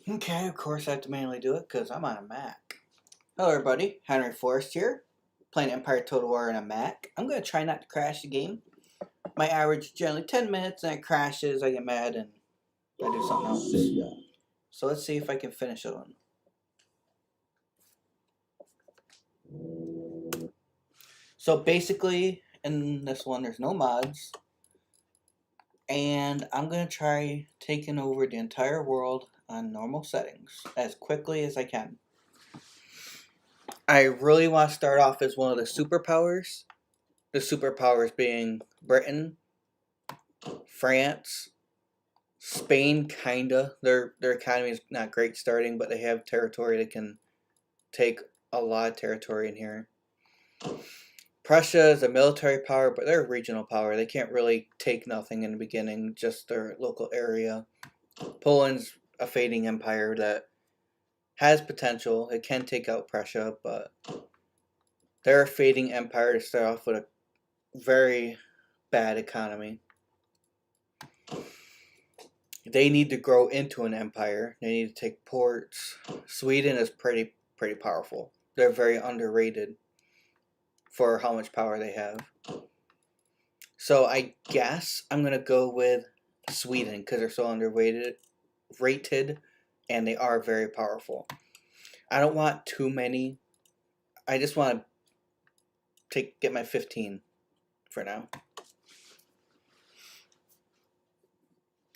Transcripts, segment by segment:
Okay, of course I have to manually do it because I'm on a Mac. Hello everybody, Henry Forrest here, playing Empire Total War on a Mac. I'm going to try not to crash the game. My average is generally 10 minutes and it crashes, I get mad and I do something else. So let's see if I can finish it on. So basically, in this one there's no mods. And I'm going to try taking over the entire world on normal settings as quickly as I can. I really want to start off as one of the superpowers. The superpowers being Britain, France, Spain, kinda. Their economy is not great starting, but they have territory that can take a lot of territory in here. Prussia is a military power, but they're a regional power. They can't really take nothing in the beginning, just their local area. Poland's a fading empire that has potential. It can take out Prussia, but they're a fading empire to start off with a very bad economy. They need to grow into an empire. They need to take ports. Sweden is pretty powerful. They're very underrated for how much power they have. So I guess I'm gonna go with Sweden because they're so rated, and they are very powerful. I don't want too many. I just want to get my 15 for now,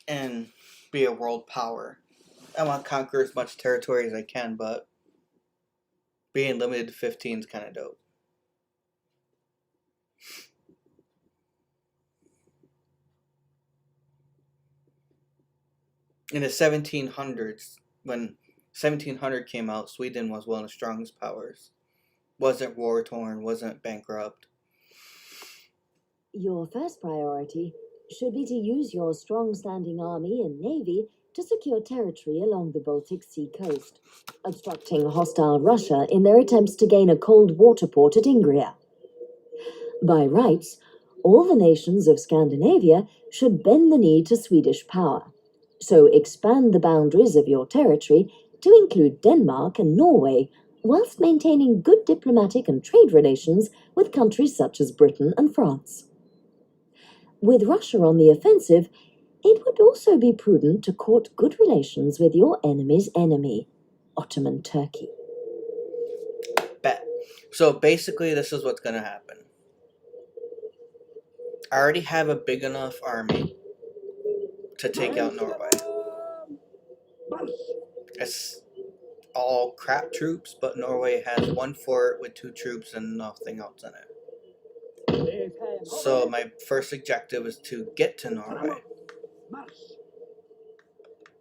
and be a world power. I want to conquer as much territory as I can, but being limited to 15 is kind of dope. In the 1700s, when 1700 came out, Sweden was one of the strongest powers. Wasn't war torn, wasn't bankrupt. Your first priority should be to use your strong standing army and navy to secure territory along the Baltic Sea coast, obstructing hostile Russia in their attempts to gain a cold water port at Ingria. By rights, all the nations of Scandinavia should bend the knee to Swedish power, so expand the boundaries of your territory to include Denmark and Norway, whilst maintaining good diplomatic and trade relations with countries such as Britain and France. With Russia on the offensive, it would also be prudent to court good relations with your enemy's enemy, Ottoman Turkey. Bet. So basically, this is what's going to happen. I already have a big enough army to take out Norway. It's all crap troops, but Norway has one fort with 2 troops and nothing else in it. So my first objective is to get to Norway.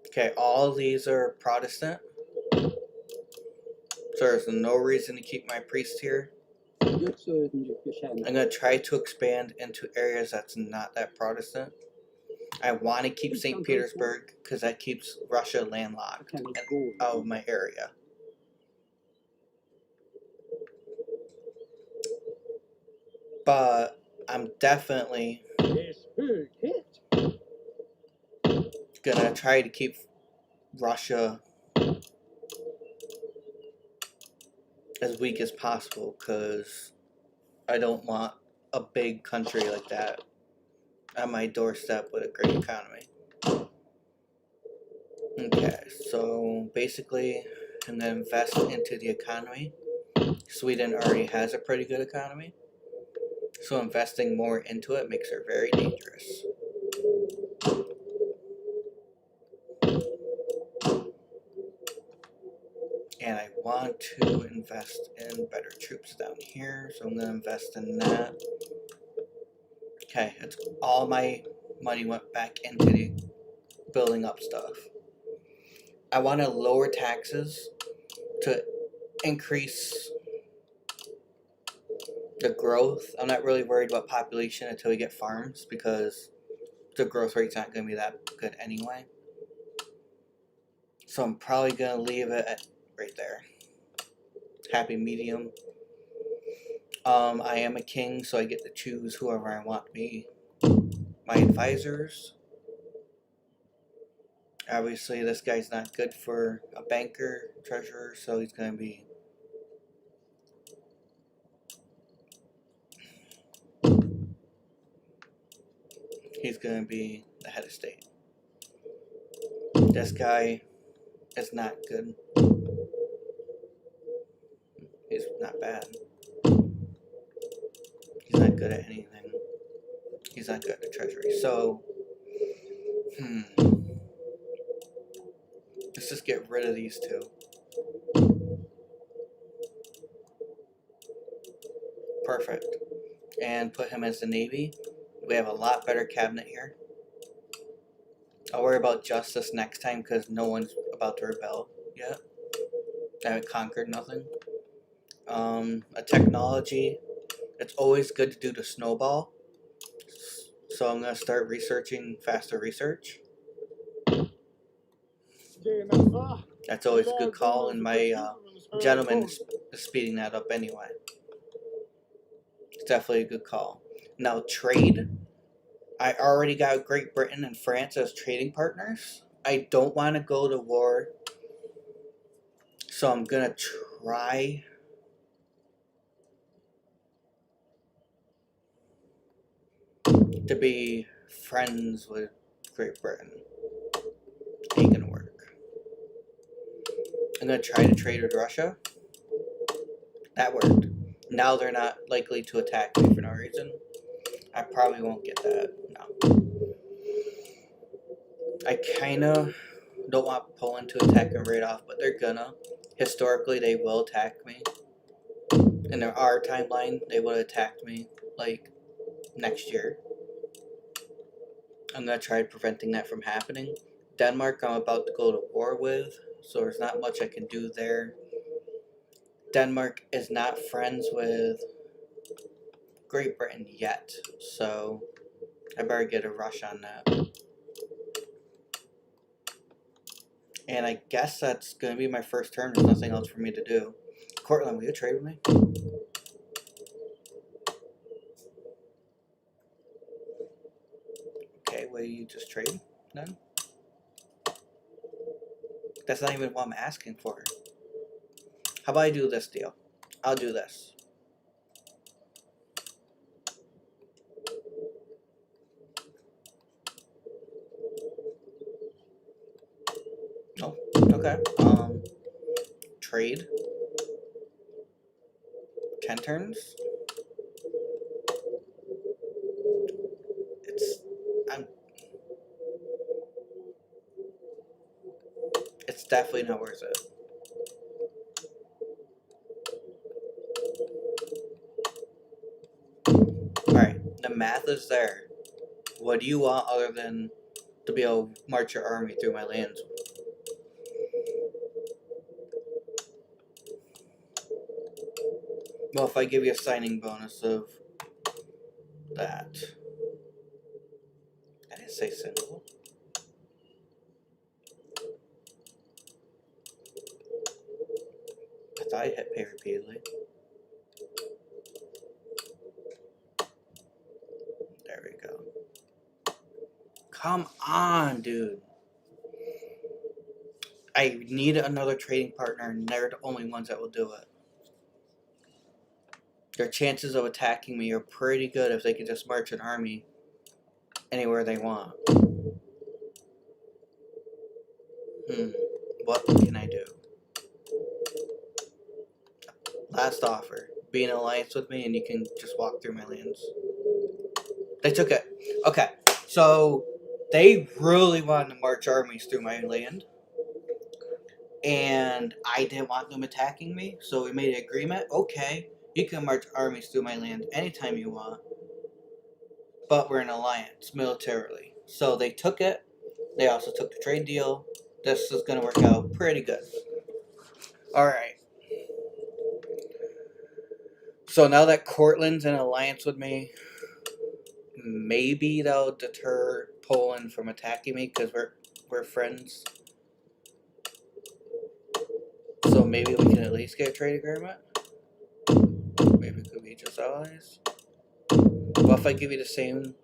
Okay, all these are Protestant. So there's no reason to keep my priest here. I'm going to try to expand into areas that's not that Protestant. I want to keep St. Petersburg because that keeps Russia landlocked and out of my area. But I'm definitely gonna try to keep Russia as weak as possible because I don't want a big country like that on my doorstep with a great economy. Okay, so basically I'm gonna invest into the economy. Sweden already has a pretty good economy, so investing more into it makes her very dangerous. And I want to invest in better troops down here, so I'm going to invest in that. Okay, it's all my money went back into the building up stuff. I want to lower taxes to increase the growth. I'm not really worried about population until we get farms because the growth rate's not going to be that good anyway. So I'm probably going to leave it at right there. Happy medium. I am a king, so I get to choose whoever I want to be my advisors. Obviously, this guy's not good for a banker, treasurer, so he's going to be... He's going to be the head of state. This guy is not good. He's not bad. He's not good at anything. He's not good at the treasury. So, let's just get rid of these two. Perfect. And put him as the Navy. We have a lot better cabinet here. I'll worry about justice next time because no one's about to rebel yet. I haven't conquered nothing. A technology. It's always good to do the snowball. So I'm going to start researching faster research. That's always a good call, and my gentleman is speeding that up anyway. It's definitely a good call. Now, trade. I already got Great Britain and France as trading partners. I don't want to go to war, so I'm going to try to be friends with Great Britain. Ain't going to work. I'm going to try to trade with Russia. That worked. Now they're not likely to attack me for no reason. I probably won't get that. No. I kind of don't want Poland to attack them right off, but they're gonna. Historically, they will attack me. In our timeline, they would have attacked me, like, next year. I'm gonna try preventing that from happening. Denmark, I'm about to go to war with, so there's not much I can do there. Denmark is not friends with Great Britain yet, so I better get a rush on that. And I guess that's going to be my first turn. There's nothing else for me to do. Cortland, will you trade with me? Okay, will you just trade then? That's not even what I'm asking for. How about I do this deal? I'll do this. Oh, okay. Trade. 10 turns. It's definitely not worth it. Alright, the math is there. What do you want other than to be able to march your army through my lands? Well, if I give you a signing bonus of that. I didn't say single. I thought I hit pay repeatedly. There we go. Come on, dude. I need another trading partner, and they're the only ones that will do it. Their chances of attacking me are pretty good if they can just march an army anywhere they want. What can I do? Last offer. Be in alliance with me and you can just walk through my lands. They took it. Okay, so they really wanted to march armies through my land. And I didn't want them attacking me, so we made an agreement. Okay, you can march armies through my land anytime you want. But we're in alliance militarily. So they took it. They also took the trade deal. This is going to work out pretty good. Alright. So now that Cortland's in alliance with me, maybe that'll deter Poland from attacking me because we're friends. So maybe we can at least get a trade agreement. Maybe it could be just allies. Well, if I give you the same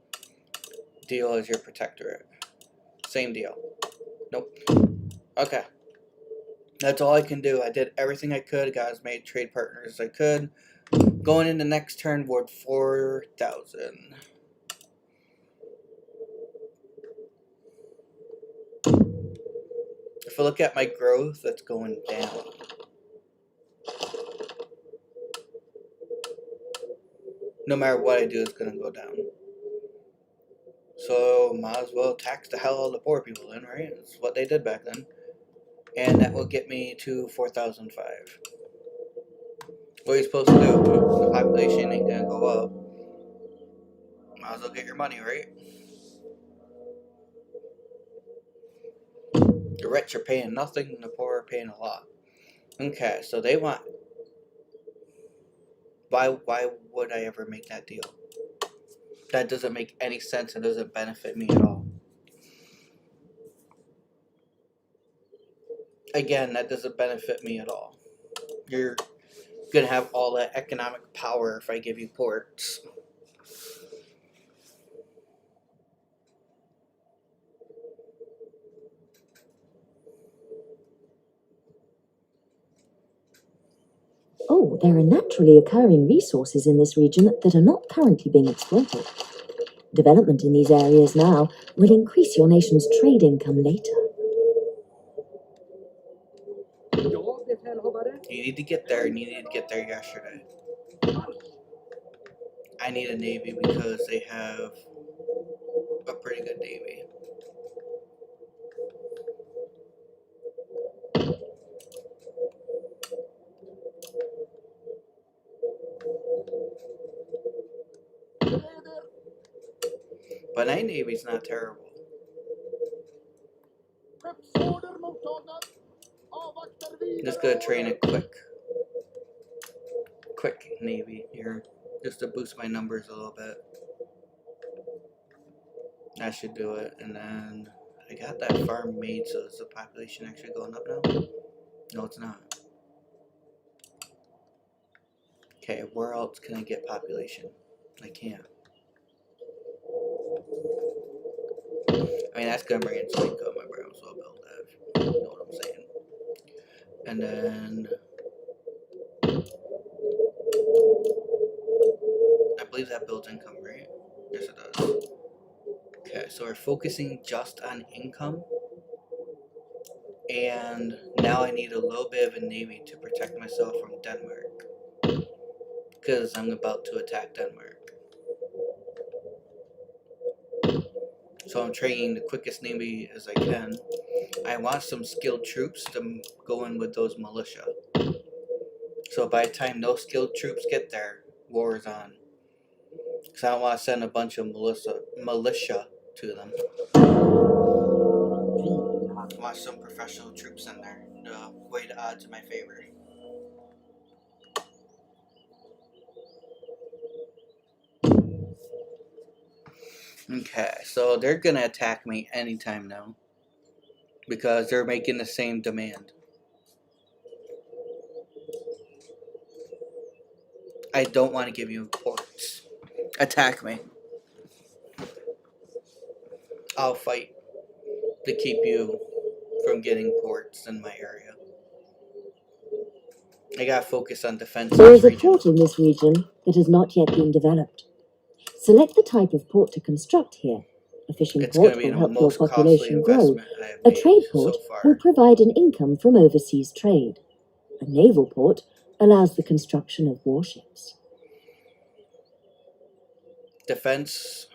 deal as your protectorate. Same deal. Nope. Okay. That's all I can do. I did everything I could. Got as many trade partners as I could. Going into next turn, ward 4,000. If I look at my growth, that's going down. No matter what I do, it's going to go down. So, might as well tax the hell out of the poor people then, right? That's what they did back then. And that will get me to 4,005. What are you supposed to do? The population ain't going to go up. Might as well get your money, right? The rich are paying nothing, and the poor are paying a lot. Okay, so they want... Why would I ever make that deal? That doesn't make any sense and doesn't benefit me at all. Again, that doesn't benefit me at all. You're gonna have all that economic power if I give you ports. Oh, there are naturally occurring resources in this region that are not currently being exploited. Development in these areas now will increase your nation's trade income later. You need to get there, and you need to get there yesterday. I need a navy because they have a pretty good navy. But my navy's not terrible. Just gonna train a quick navy here, just to boost my numbers a little bit. That should do it. And then I got that farm made, so is the population actually going up now? No, it's not. Okay, where else can I get population? I can't. I mean, that's gonna bring in some income. I might as well build that. You know what I'm saying? And then I believe that builds income, right? Yes, it does. Okay, so we're focusing just on income. And now I need a little bit of a navy to protect myself from Denmark. Because I'm about to attack Denmark. So I'm training the quickest navy as I can. I want some skilled troops to go in with those militia. So by the time those skilled troops get there, war is on. Because I don't want to send a bunch of militia to them. I want some professional troops in there to weigh the odds in my favor. Okay, so they're going to attack me anytime now. Because they're making the same demand. I don't want to give you ports. Attack me. I'll fight to keep you from getting ports in my area. I gotta focus on defense in There this is a region. port in this region that has not yet been developed. Select the type of port to construct here. A fishing It's gonna port be will the help your most costly population grow. investment I have A made trade so port far. will provide an income from overseas trade. A naval port allows the construction of warships. Defense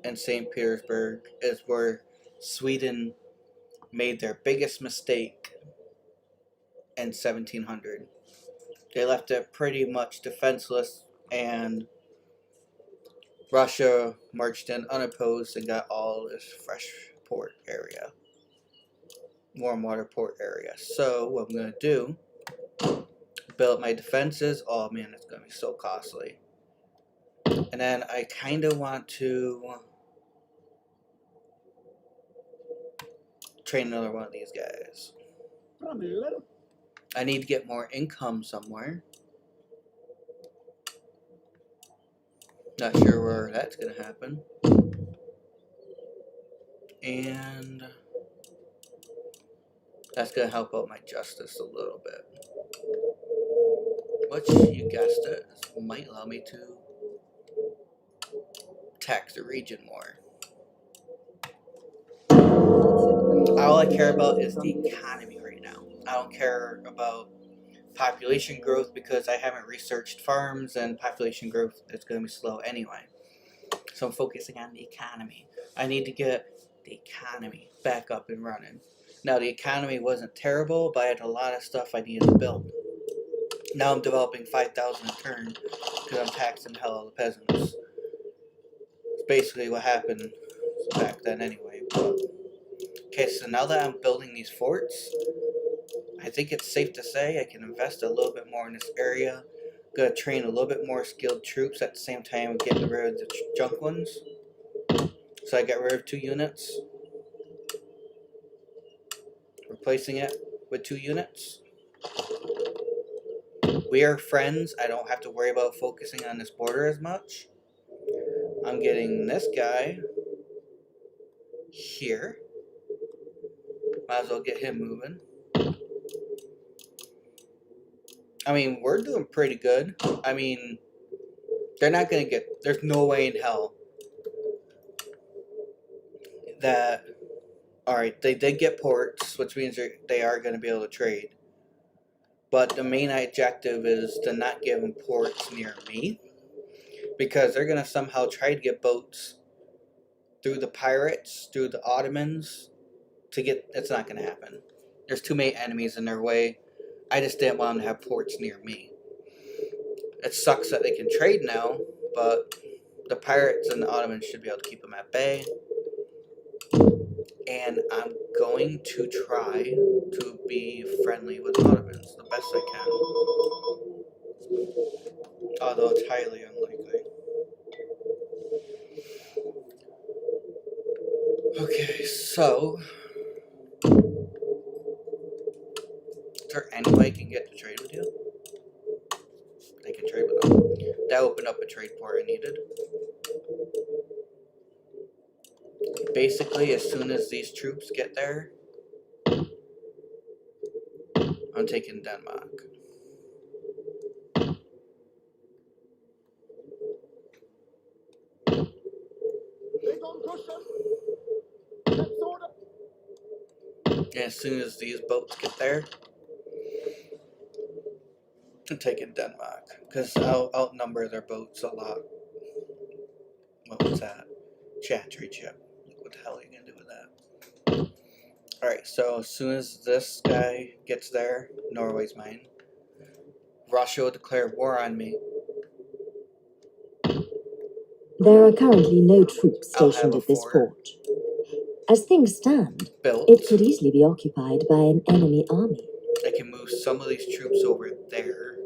in St. Petersburg is where Sweden made their biggest mistake in 1700. They left it pretty much defenseless, and Russia marched in unopposed and got all this fresh port area, warm water port area. So what I'm gonna do, build my defenses. Oh man, it's gonna be so costly. And then I kind of want to train another one of these guys. I need to get more income somewhere. Not sure where that's gonna happen. And That's going to help out my justice a little bit. Which, you guessed it, might allow me to tax the region more. All I care about is the economy right now. I don't care about population growth because I haven't researched farms, and population growth is going to be slow anyway. So I'm focusing on the economy. I need to get the economy back up and running. Now, the economy wasn't terrible, but I had a lot of stuff I needed to build. Now I'm developing 5,000 a turn because I'm taxing the hell out of the peasants. It's basically what happened back then anyway. Okay, so now that I'm building these forts, I think it's safe to say I can invest a little bit more in this area. Gonna train a little bit more skilled troops at the same time getting rid of the junk ones. So I got rid of 2 units, replacing it with 2 units. We are friends. I don't have to worry about focusing on this border as much. I'm getting this guy here. Might as well get him moving. I mean, we're doing pretty good. I mean, they're not going to get... There's no way in hell that... Alright, they did get ports, which means they are going to be able to trade. But the main objective is to not give them ports near me, because they're going to somehow try to get boats through the pirates, through the Ottomans, to get... It's not going to happen. There's too many enemies in their way. I just didn't want them to have ports near me. It sucks that they can trade now, but the pirates and the Ottomans should be able to keep them at bay. And I'm going to try to be friendly with the Ottomans the best I can. Although it's highly unlikely. Okay, so... Is there any way I can get to trade with you? I can trade with them. That opened up a trade port I needed. Basically, as soon as these troops get there, I'm taking Denmark. And as soon as these boats get there, I'm taking Denmark. Because I'll outnumber their boats a lot. What was that? Chantry chip. What the hell are you going to do with that? Alright, so as soon as this guy gets there, Norway's mine. Russia will declare war on me. There are currently no troops stationed at this port. As things stand, it could easily be occupied by an enemy army. I can move some of these troops over there,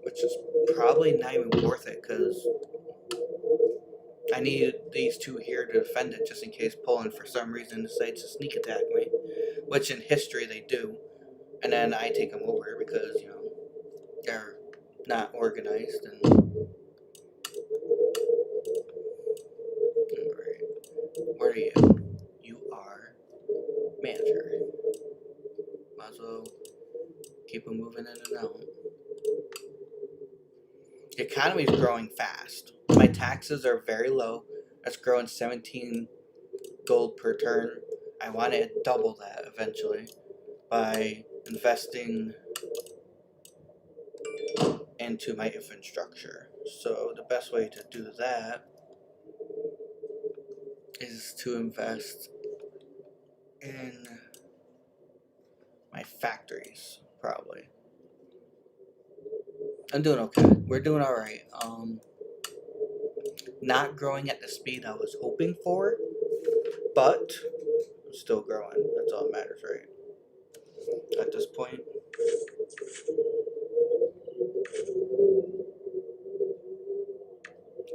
which is probably not even worth it because I need these 2 here to defend it just in case Poland for some reason decides to sneak attack me, which in history they do, and then I take them over because, you know, they're not organized. And alright, where are you? You are manager. Might as well keep them moving in and out. The economy is growing fast. My taxes are very low. That's growing 17 gold per turn. I want to double that eventually by investing into my infrastructure. So the best way to do that is to invest in my factories, probably. I'm doing okay. We're doing alright. Not growing at the speed I was hoping for, but I'm still growing. That's all that matters, right? At this point.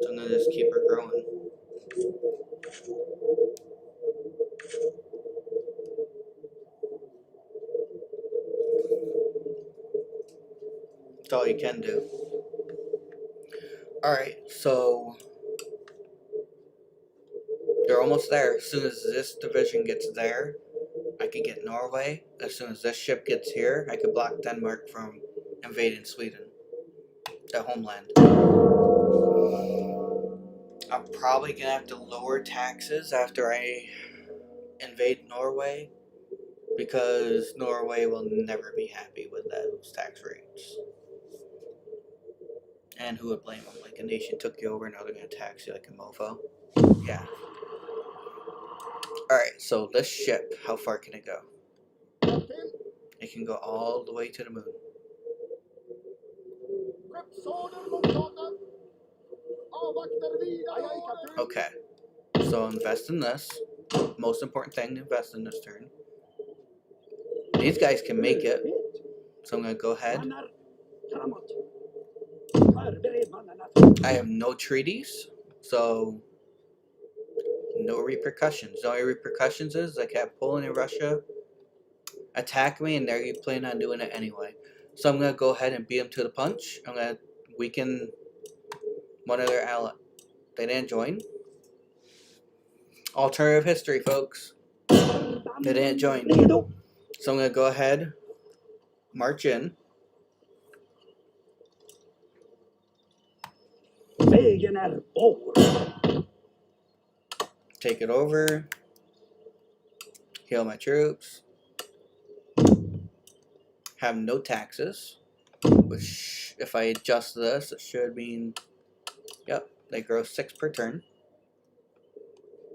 So I'm gonna just keep her growing. That's all you can do. Alright, so they're almost there. As soon as this division gets there, I could get Norway. As soon as this ship gets here, I could block Denmark from invading Sweden, the homeland. I'm probably gonna have to lower taxes after I invade Norway, because Norway will never be happy with those tax rates. And who would blame them? Like, a nation took you over, now they're gonna tax you like a mofo. Yeah. Alright, so this ship, how far can it go? It can go all the way to the moon. Okay, so invest in this. Most important thing to invest in this turn. These guys can make it, so I'm gonna go ahead. I have no treaties, so no repercussions. The only repercussions is like have Poland and Russia attack me, and they're planning on doing it anyway. So I'm gonna go ahead and beat them to the punch. I'm gonna weaken one of their allies. They didn't join. Alternative history, folks. They didn't join. So I'm gonna go ahead, march in. Take it over. Heal my troops. Have no taxes. Which, if I adjust this, it should mean, yep, they grow 6 per turn.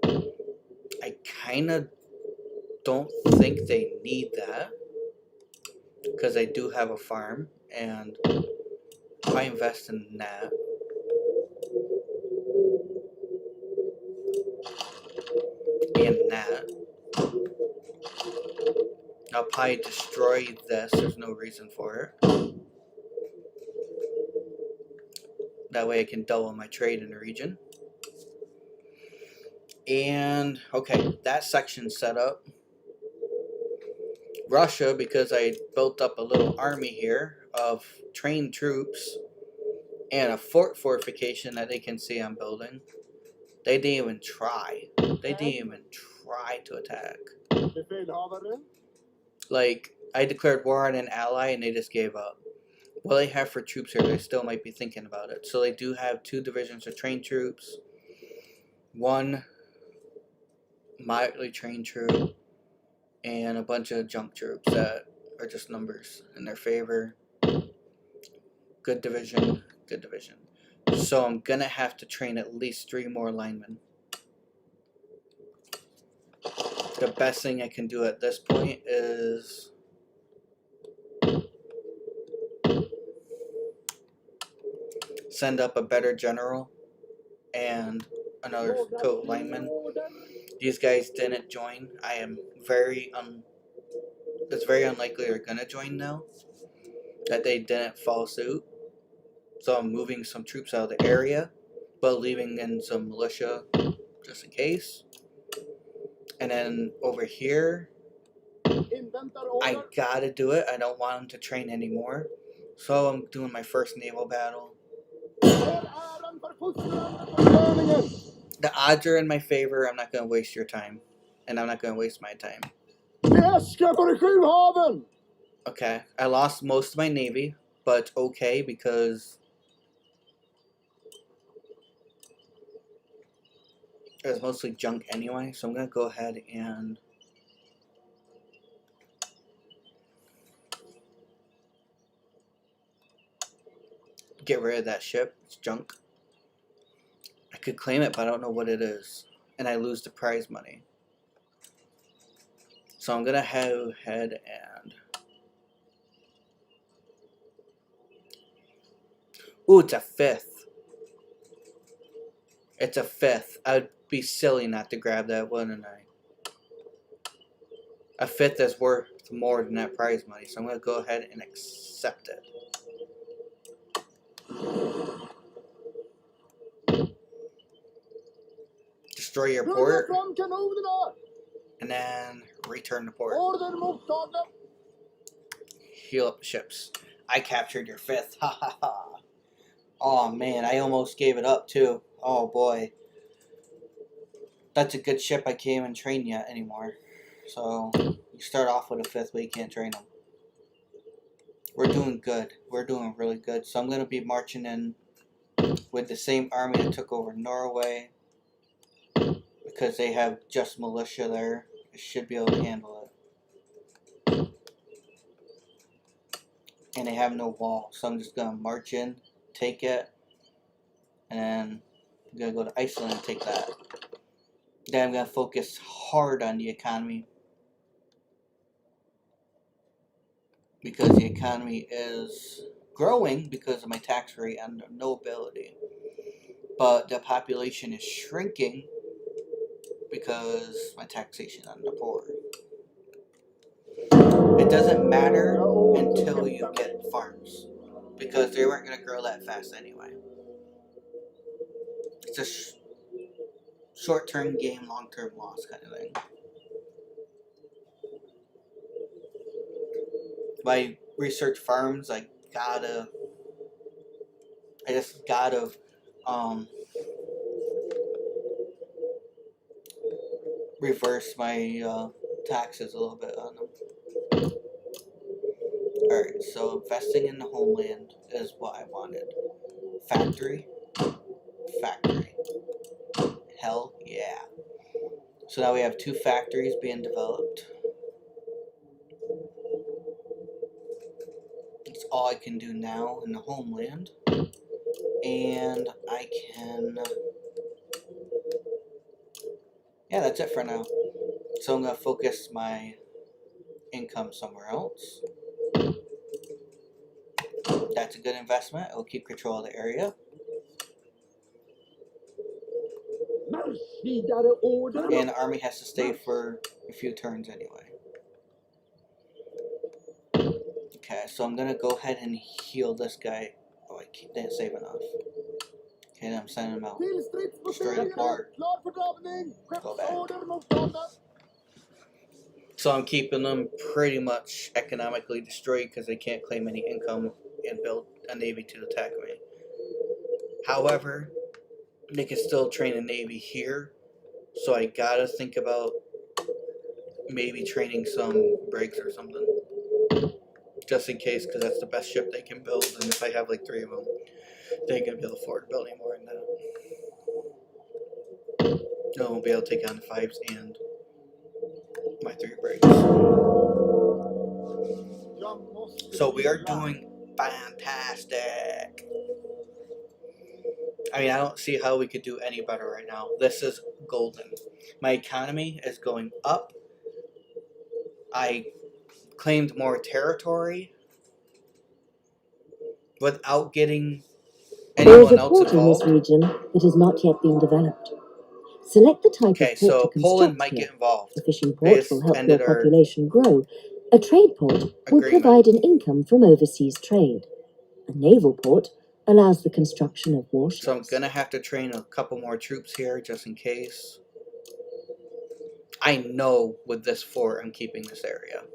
I kind of don't think they need that, because I do have a farm, and if I invest in that, and that, I'll probably destroy this. There's no reason for it. That way I can double my trade in the region. And, okay, that section's set up. Russia, because I built up a little army here of trained troops and a fort fortification that they can see I'm building, they didn't even try. They didn't even try to attack. Like, I declared war on an ally and they just gave up. What they have for troops here, they still might be thinking about it. So they do have 2 divisions of trained troops, 1 moderately trained troop, and a bunch of junk troops that are just numbers in their favor. Good division, good division. So I'm gonna have to train at least 3 more linemen. The best thing I can do at this point is send up a better general and another coat lineman. These guys didn't join. I am it's very unlikely they're gonna join now, that they didn't follow suit. So I'm moving some troops out of the area, but leaving in some militia just in case. And then over here, I gotta do it. I don't want them to train anymore. So I'm doing my first naval battle. The odds are in my favor. I'm not gonna waste your time. And I'm not gonna waste my time. Okay, I lost most of my navy, but it's okay because it was mostly junk anyway. So I'm gonna go ahead and get rid of that ship. It's junk. I could claim it, but I don't know what it is. And I lose the prize money. So I'm gonna go ahead and... Ooh, it's a 5th. It's a 5th. I'd be silly not to grab that, wouldn't I? A 5th is worth more than that prize money, so I'm gonna go ahead and accept it. Destroy your port, and then return to port. Heal up the ships. I captured your 5th. Ha ha ha. Oh man, I almost gave it up too. Oh boy. That's a good ship I can't even train yet anymore. So you start off with a fifth, but you can't train them. We're doing good. We're doing really good. So I'm going to be marching in with the same army that took over Norway, because they have just militia there. It should be able to handle it. And they have no wall. So I'm just going to march in, take it, and then I'm going to go to Iceland and take that. Then I'm going to focus hard on the economy, because the economy is growing because of my tax rate and nobility. But the population is shrinking because my taxation on the poor. It doesn't matter until you get farms, because they weren't going to grow that fast anyway. It's a short-term gain, long-term loss kind of thing. If I research farms, I just gotta reverse my taxes a little bit on them. Alright, so investing in the homeland is what I wanted. Factory. Hell yeah. So now we have 2 factories being developed. That's all I can do now in the homeland. And I can... yeah, that's it for now. So I'm going to focus my income somewhere else. That's a good investment. It'll keep control of the area. And the army has to stay for a few turns anyway. Okay, so I'm going to go ahead and heal this guy. Oh, I didn't save enough. Okay, then I'm sending him out. Destroy the port. Go back. So I'm keeping them pretty much economically destroyed because they can't claim any income and build a navy to attack me. However, they can still train a navy here, so I gotta think about maybe training some brigs or something, just in case, because that's the best ship they can build. And if I have like 3 of them, they ain't gonna be able to afford to build any more than that. I won't be able to take on the 5s and my 3 brigs. So we are doing fantastic. I mean, I don't see how we could do any better right now. This is golden. My economy is going up. I claimed more territory without getting There is anyone a else port in this involved. region that has not yet been developed. Select the type Okay, of port so to Poland construct might here. get involved. A fishing They port will just help your ended our population grow. A trade port will agreement. provide an income from overseas trade. A naval port allows the construction of warships. So I'm gonna have to train a couple more troops here just in case. I know with this fort I'm keeping this area.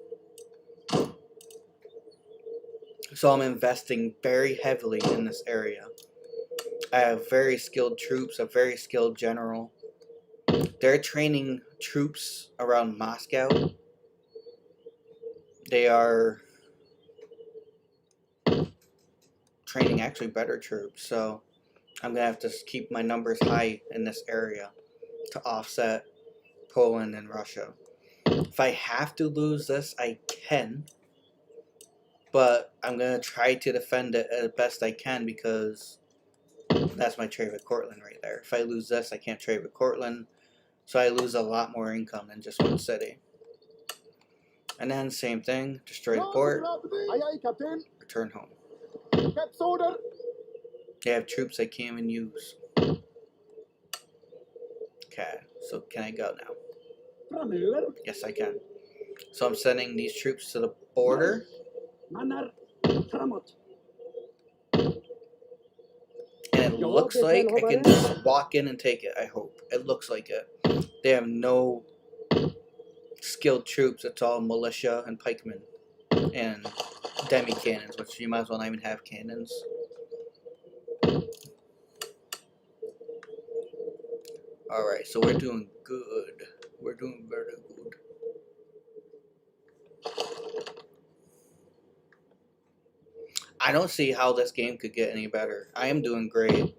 So I'm investing very heavily in this area. I have very skilled troops, a very skilled general. They're training troops around Moscow. They are training actually better troops, so I'm gonna have to keep my numbers high in this area to offset Poland and Russia. If I have to lose this, I can, but I'm gonna try to defend it as best I can, because that's my trade with Cortland right there. If I lose this, I can't trade with Cortland, so I lose a lot more income than just one city. And then same thing, destroy the port, return home. They have troops I can't even use. Okay, so can I go now? Yes, I can. So I'm sending these troops to the border. And it looks like I can just walk in and take it, I hope. It looks like it. They have no skilled troops. It's all militia and pikemen and demi-cannons, which you might as well not even have cannons. Alright, so we're doing good. We're doing very good. I don't see how this game could get any better. I am doing great.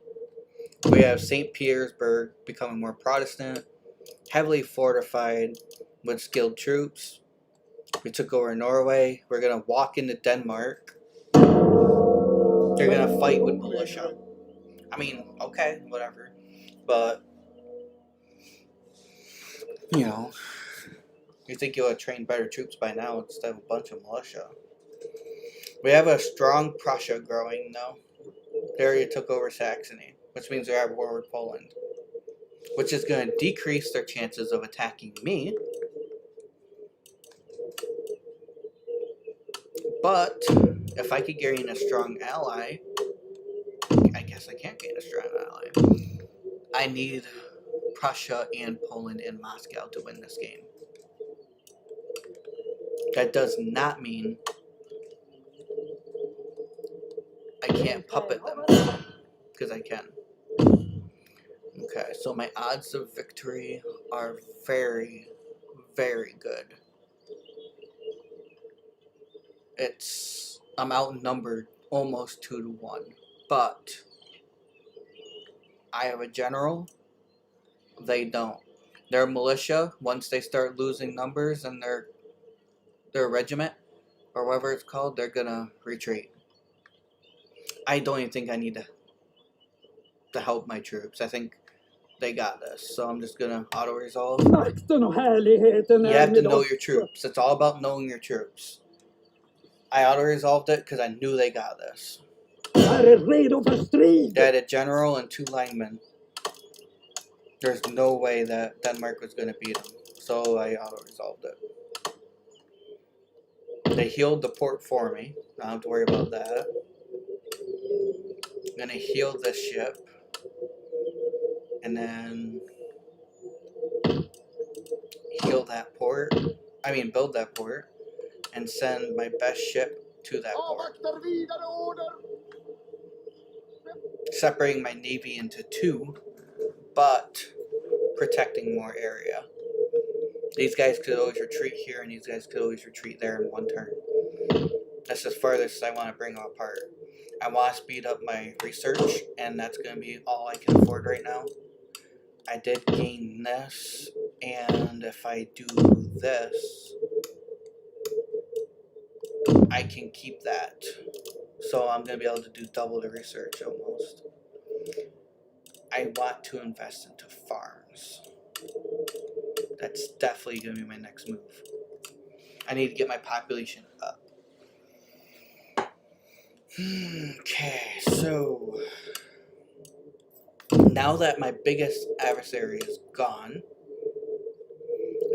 We have St. Petersburg becoming more Protestant, heavily fortified with skilled troops. We took over Norway. We're going to walk into Denmark. They're going to fight with militia. I mean, okay, whatever. But, you know, you think you'll have trained better troops by now instead of a bunch of militia. We have a strong Prussia growing now. They already took over Saxony, which means they're at war with Poland, which is going to decrease their chances of attacking me. But if I could gain a strong ally, I guess I can't gain a strong ally. I need Prussia and Poland and Moscow to win this game. That does not mean I can't puppet them, because I can. Okay, so my odds of victory are very, very good. I'm outnumbered almost 2-1, but I have a general. They don't. Their militia, once they start losing numbers in their regiment or whatever it's called, they're gonna retreat. I don't even think I need to help my troops. I think they got this, so I'm just gonna auto resolve. You have to know your troops. It's all about knowing your troops. I auto resolved it because I knew they got this. They had a general and 2 linemen. There's no way that Denmark was gonna beat them, so I auto resolved it. They healed the port for me. I don't have to worry about that. I'm gonna heal this ship. And then heal that port. Build that port. And send my best ship to that port. Separating my navy into 2, but protecting more area. These guys could always retreat here, and these guys could always retreat there in 1 turn. That's as farthest I want to bring them apart. I want to speed up my research, and that's going to be all I can afford right now. I did gain this, and if I do this, I can keep that. So I'm going to be able to do double the research almost. I want to invest into farms. That's definitely going to be my next move. I need to get my population up. Okay, so now that my biggest adversary is gone,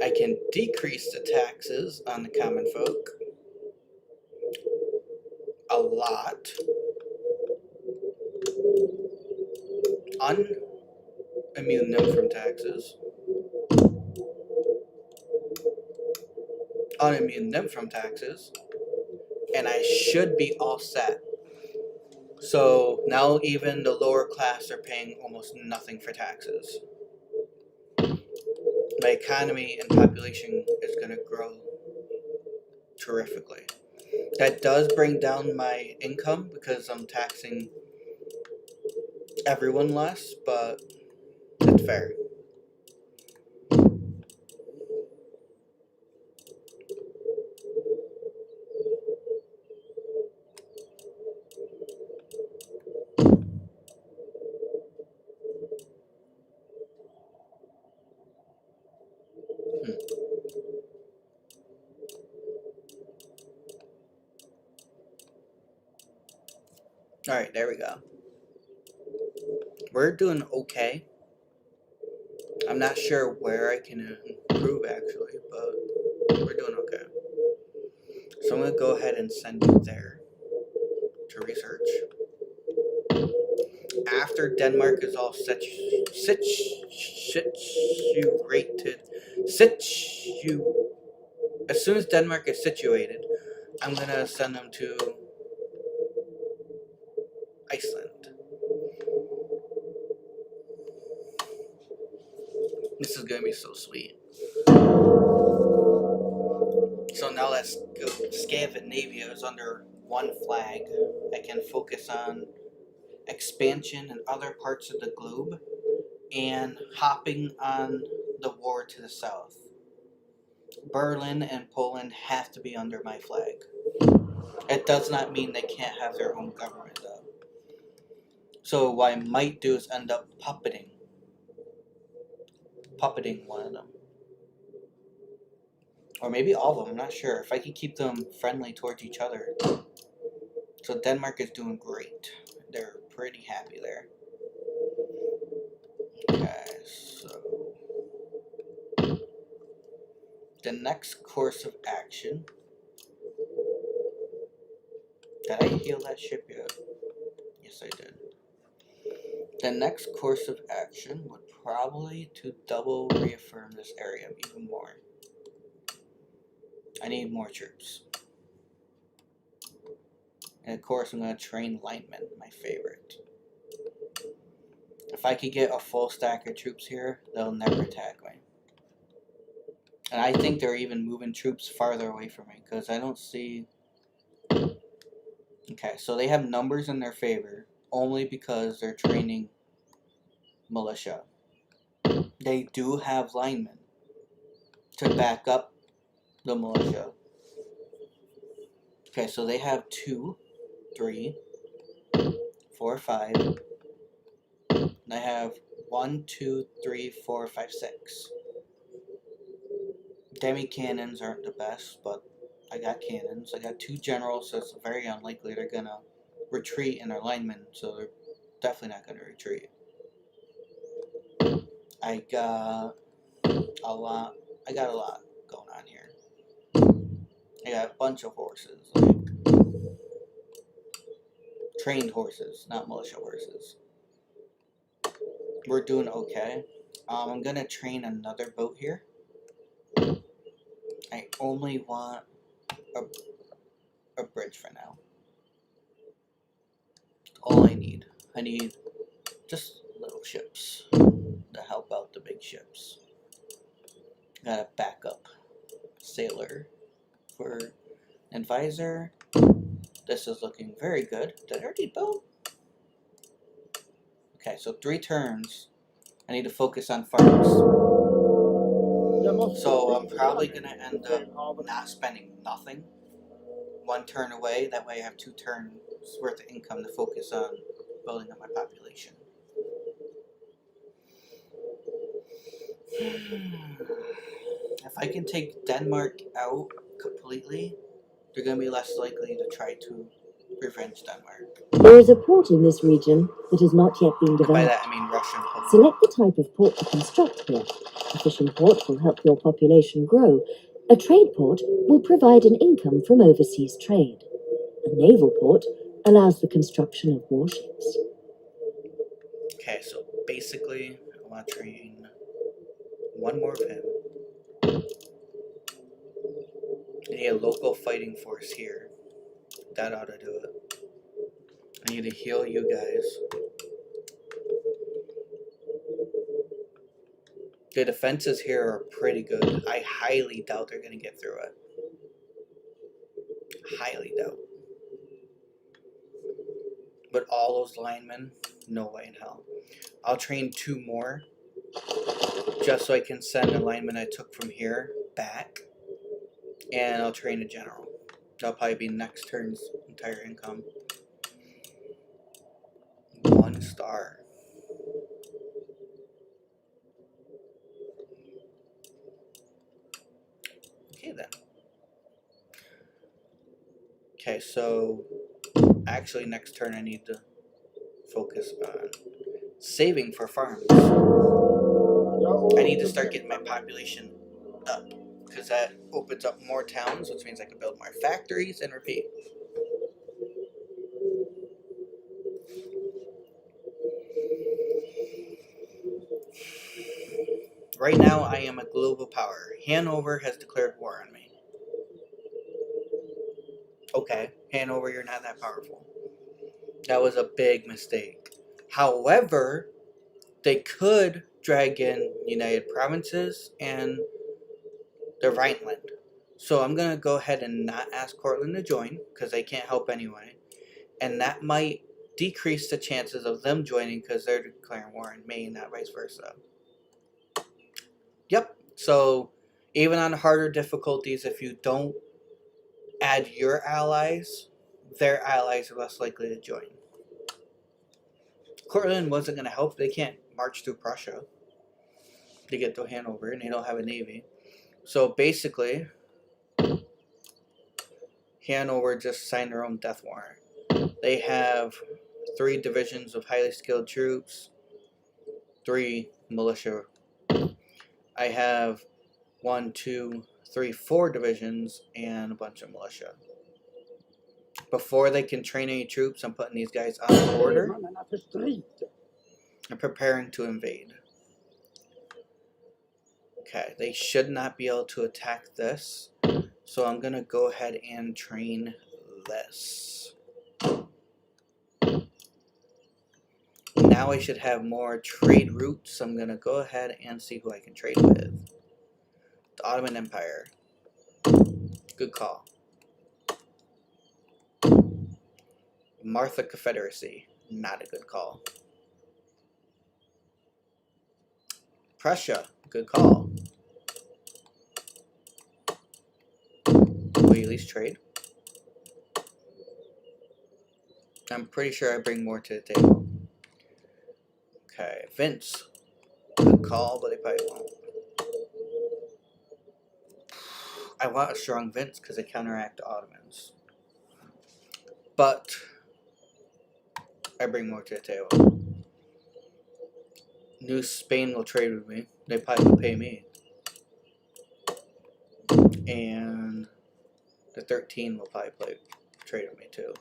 I can decrease the taxes on the common folk a lot. Unimmune them from taxes. Unimmune them from taxes. And I should be all set. So now even the lower class are paying almost nothing for taxes. My economy and population is going to grow terrifically. That does bring down my income because I'm taxing everyone less, but it's fair. Alright, there we go. We're doing okay. I'm not sure where I can improve actually, but we're doing okay. So I'm going to go ahead and send you there to research. After Denmark is all situated, as soon as Denmark is situated, I'm going to send them to Iceland. This is going to be so sweet. So now let's go. Scandinavia is under one flag, I can focus on expansion in other parts of the globe and hopping on the war to the south. Berlin and Poland have to be under my flag. It does not mean they can't have their own government, though. So what I might do is end up puppeting one of them. Or maybe all of them, I'm not sure. If I could keep them friendly towards each other. So Denmark is doing great. They're pretty happy there. Okay, so the next course of action. Did I heal that ship yet? Yes, I did. The next course of action would probably to double reaffirm this area even more. I need more troops. And of course I'm going to train linemen, my favorite. If I could get a full stack of troops here, they'll never attack me. And I think they're even moving troops farther away from me, because I don't see... Okay, so they have numbers in their favor, only because they're training militia. They do have linemen to back up the militia. Okay, so they have 2, 3, 4, 5. And I have 1, 2, 3, 4, 5, 6. Demi cannons aren't the best, but I got cannons. I got 2 generals, so it's very unlikely they're gonna retreat in their linemen, so they're definitely not gonna retreat. I got a lot going on here. I got a bunch of horses, like trained horses, not militia horses. We're doing okay. I'm gonna train another boat here. I only want a bridge for now. All I need. I need just little ships to help out the big ships. Got a backup sailor for advisor. This is looking very good. Did I already build? Okay, so 3 turns. I need to focus on farms. So I'm probably going to end up not spending nothing 1 turn away. That way I have 2 turns worth of income to focus on building up my population. If I can take Denmark out completely, they're going to be less likely to try to revenge Denmark. There is a port in this region that has not yet been And by developed. that I mean Russian port. Select the type of port to construct here. A fishing port will help your population grow. A trade port will provide an income from overseas trade. A naval port allows the construction of warships. Okay, so basically, I want to train 1 more of him. I need a local fighting force here. That ought to do it. I need to heal you guys. The defenses here are pretty good. I highly doubt they're going to get through it. Highly doubt. But all those linemen, no way in hell. I'll train 2 more, just so I can send a lineman I took from here back. And I'll train a general. That'll probably be next turn's entire income. 1 star. Okay then. Okay, so actually next turn I need to focus on saving for farms. I need to start getting my population up, because that opens up more towns, which means I can build more factories and repeat. Right now I am a global power. Hanover has declared war on me. Okay, Hanover, you're not that powerful. That was a big mistake. However, they could drag in United Provinces and the Rhineland. So I'm going to go ahead and not ask Cortland to join because they can't help anyway. And that might decrease the chances of them joining because they're declaring war on me, not vice versa. Yep. So even on harder difficulties, if you don't add your allies, their allies are less likely to join. Cortland wasn't going to help. They can't march through Prussia to get to Hanover, and they don't have a navy. So basically, Hanover just signed their own death warrant. They have 3 divisions of highly skilled troops, 3 militia. I have 1, 2, 3, 4 divisions and a bunch of militia. Before they can train any troops, I'm putting these guys on the border and preparing to invade. Okay, they should not be able to attack this, so I'm going to go ahead and train this. Now I should have more trade routes. I'm going to go ahead and see who I can trade with. The Ottoman Empire. Good call. Martha Confederacy. Not a good call. Prussia. Good call. Will you at least trade? I'm pretty sure I bring more to the table. Okay, Vince. Good call, but they probably won't. I want a strong Vince because they counteract the Ottomans. But I bring more to the table. New Spain will trade with me. They probably will pay me. And the 13 will probably trade with me too.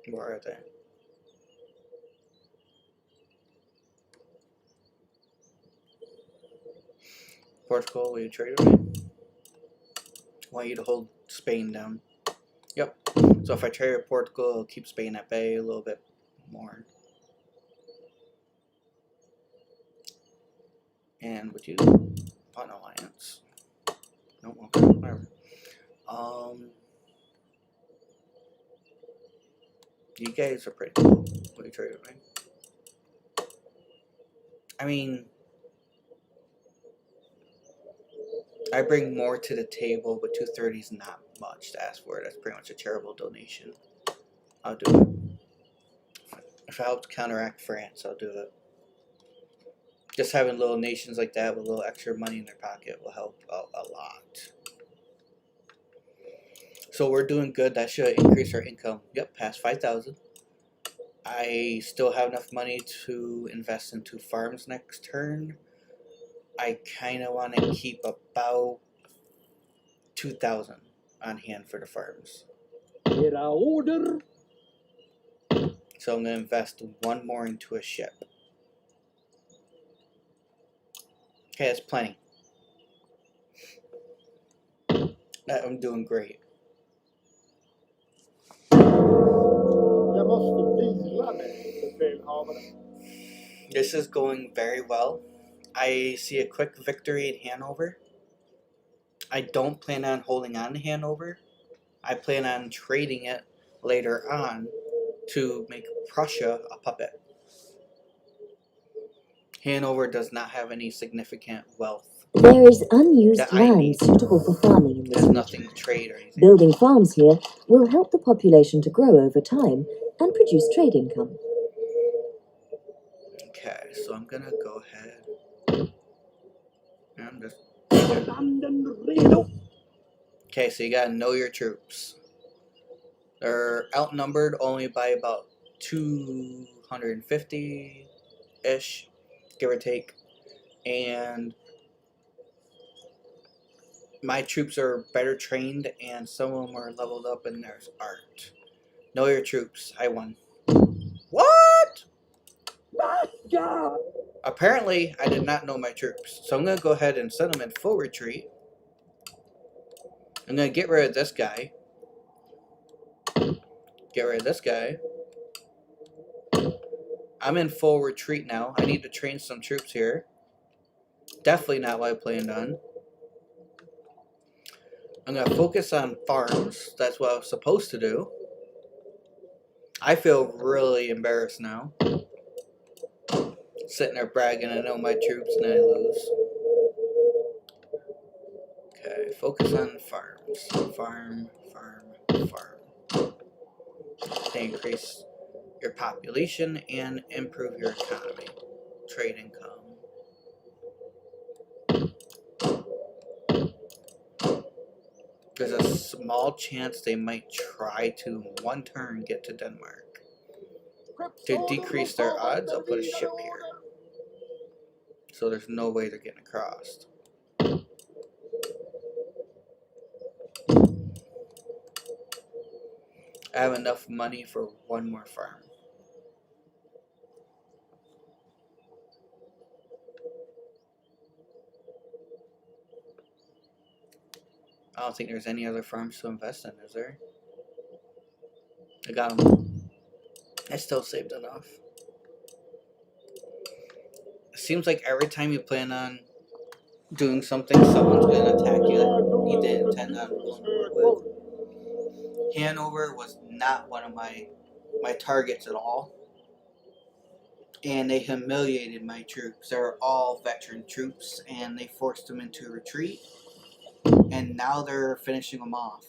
Where are they? Portugal, will you trade with me? I want you to hold Spain down. Yep. So if I trade with Portugal, it'll keep Spain at bay a little bit more. And would you want an alliance? No, okay, whatever. You guys are pretty cool. Will you trade with me? I mean, I bring more to the table, but 230 is not much to ask for. That's pretty much a charitable donation. I'll do it. If it helps counteract France, I'll do it. Just having little nations like that with a little extra money in their pocket will help a lot. So we're doing good. That should increase our income. Yep, past 5,000. I still have enough money to invest into farms next turn. I kind of want to keep about 2,000 on hand for the farms. Order. So I'm going to invest 1 more into a ship. Okay, that's plenty. I'm doing great. This is going very well. I see a quick victory in Hanover. I don't plan on holding on to Hanover. I plan on trading it later on to make Prussia a puppet. Hanover does not have any significant wealth. There is unused land suitable for farming in this region. Nothing to trade or anything. Building farms here will help the population to grow over time and produce trade income. Okay, so I'm gonna go ahead and just... Okay, so you gotta know your troops. They're outnumbered only by about 250-ish, give or take. And my troops are better trained, and some of them are leveled up in their art. Know your troops. I won. What? Apparently, I did not know my troops. So I'm going to go ahead and send them in full retreat. I'm going to get rid of this guy. Get rid of this guy. I'm in full retreat now. I need to train some troops here. definitely not what I planned on. I'm going to focus on farms. That's what I was supposed to do. I feel really embarrassed now. Sitting there bragging, I know my troops, and I lose. Okay, focus on farms. Farm. They increase your population and improve your economy. Trade income. There's a small chance they might try to, in one turn, get to Denmark. To decrease their odds, I'll put a ship here. So there's no way they're getting across. I have enough money for one more farm. I don't think there's any other farms to invest in, is there? I got them. I still saved enough. It seems like every time you plan on doing something, someone's going to attack you that you didn't intend on going to war with. Hanover was not one of my targets at all. And they humiliated my troops. They were all veteran troops, and they forced them into retreat. And now they're finishing them off.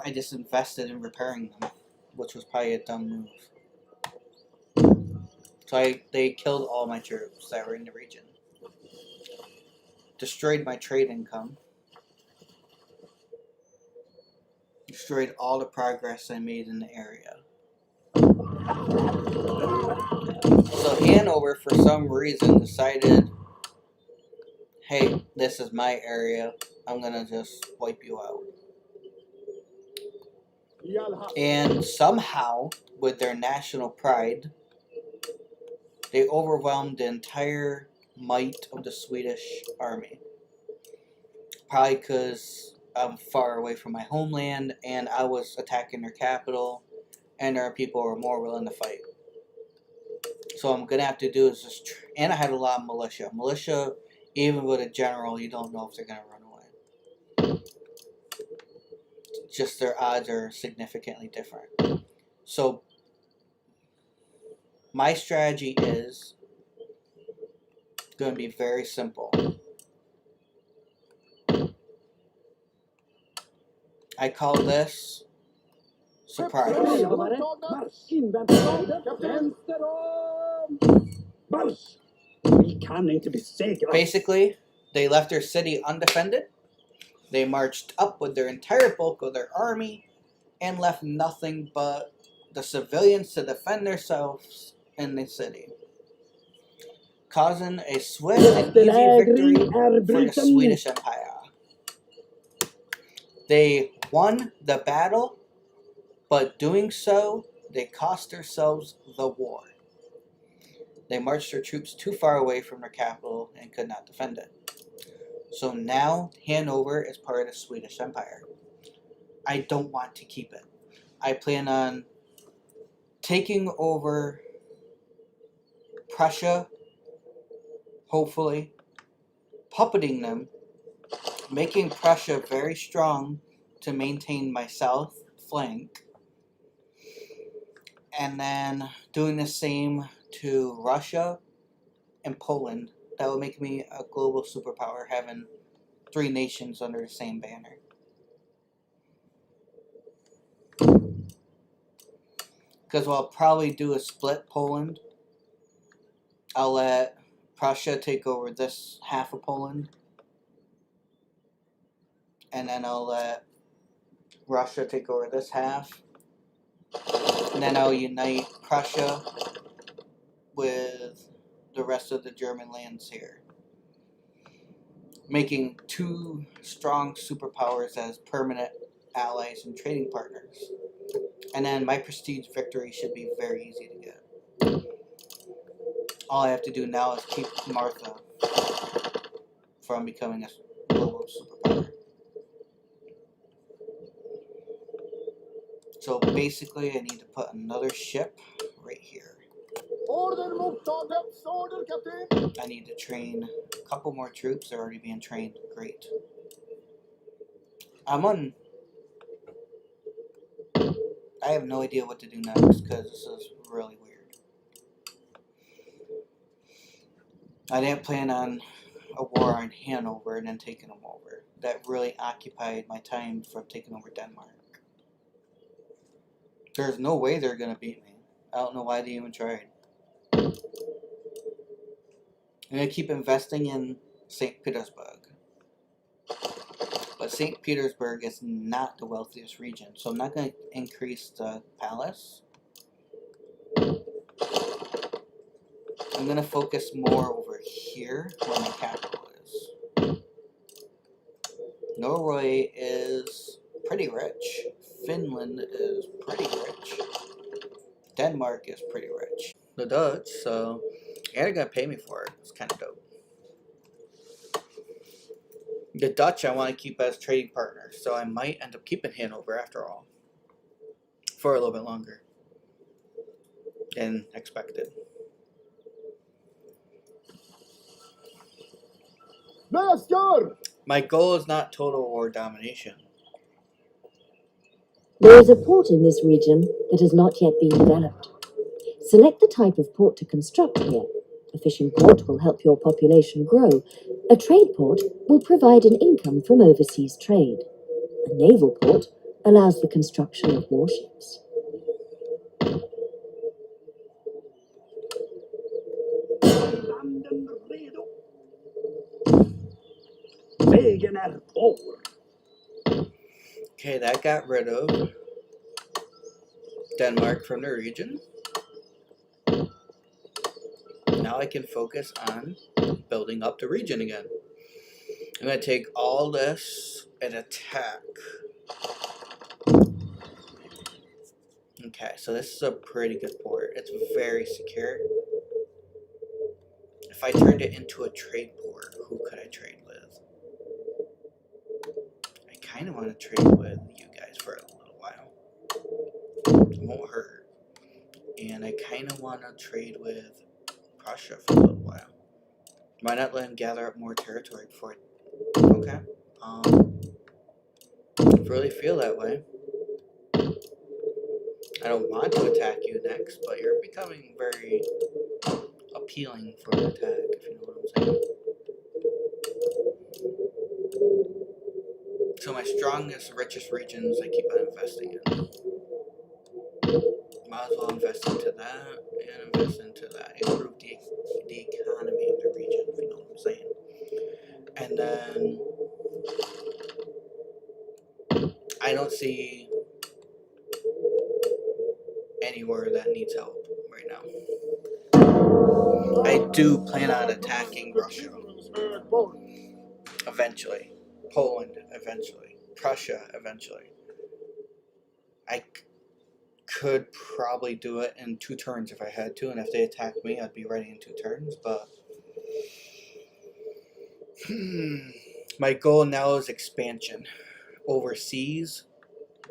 I just invested in repairing them, which was probably a dumb move. So they killed all my troops that were in the region. Destroyed my trade income. Destroyed all the progress I made in the area. So Hanover, for some reason, decided, hey, this is my area. I'm going to just wipe you out. And somehow, with their national pride, they overwhelmed the entire might of the Swedish army. Probably because I'm far away from my homeland and I was attacking their capital, and their people were more willing to fight. So what I'm going to have to do is just... and I had a lot of militia. Militia, even with a general, you don't know if they're going to run away. Just their odds are significantly different. So my strategy is going to be very simple. I call this surprise. Basically, they left their city undefended. They marched up with their entire bulk of their army and left nothing but the civilians to defend themselves in the city, causing a swift and easy victory for the Swedish Empire. They won the battle, but doing so, they cost themselves the war. They marched their troops too far away from their capital and could not defend it. So now Hanover is part of the Swedish Empire. I don't want to keep it. I plan on taking over Prussia, hopefully, puppeting them, making Prussia very strong to maintain my south flank, and then doing the same to Russia and Poland. That would make me a global superpower, having 3 nations under the same banner. Because what I'll probably do is split Poland. I'll let Prussia take over this half of Poland. And then I'll let Russia take over this half. And then I'll unite Prussia with the rest of the German lands here, making 2 strong superpowers as permanent allies and trading partners. And then my prestige victory should be very easy to get. All I have to do now is keep Martha from becoming a global superpower. So basically I need to put another ship right here. Order mottaget, order Captain. I need to train a couple more troops. They're already being trained. Great. I have no idea what to do next because this is really weird. I didn't plan on a war on Hanover and then taking them over. That really occupied my time from taking over Denmark. There's no way they're going to beat me. I don't know why they even tried. I'm going to keep investing in St. Petersburg. But St. Petersburg is not the wealthiest region, so I'm not going to increase the palace. I'm going to focus more over here where my capital is. Norway is pretty rich. Finland is pretty rich. Denmark is pretty rich. The Dutch, so and they're going to pay me for it. It's kind of dope. The Dutch I want to keep as trading partners, so I might end up keeping Hanover after all. For a little bit longer than expected. Master! My goal is not total war domination. There is a port in this region that has not yet been developed. Select the type of port to construct here. A fishing port will help your population grow. A trade port will provide an income from overseas trade. A naval port allows the construction of warships. Landen redo. Vägen är vår. Okay, that got rid of Denmark from the region. Now I can focus on building up the region again. I'm going to take all this and attack. Okay, so this is a pretty good port. It's very secure. If I turned it into a trade port, who could I trade with? I kind of want to trade with you guys for a little while. It won't hurt. And I kind of want to trade with Prussia for a little while. Why not let him gather up more territory before it... Okay. I really feel that way. I don't want to attack you next, but you're becoming very appealing for an attack, if you know what I'm saying. So my strongest, richest regions I keep on investing in. Might as well invest into that and invest into that. Improve the economy of the region, if you know what I'm saying. And then I don't see anywhere that needs help right now. I do plan on attacking Russia eventually. Poland eventually. Prussia eventually. I could probably do it in 2 turns if I had to, and if they attacked me, I'd be ready in 2 turns, but my goal now is expansion overseas.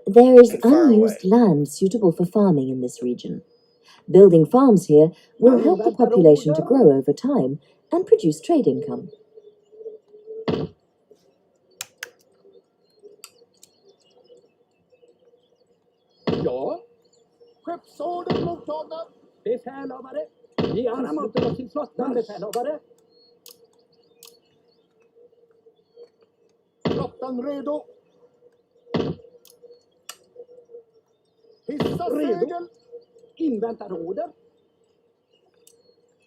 There is And far unused away. land suitable for farming in this region. Building farms here will help the population to grow over time and produce trade income. Ja. Skeppsorder mottagna. Befälhavare. Vi ansluter oss till flottan, befälhavare. Flottan redo. Hissa segel. Inväntar order.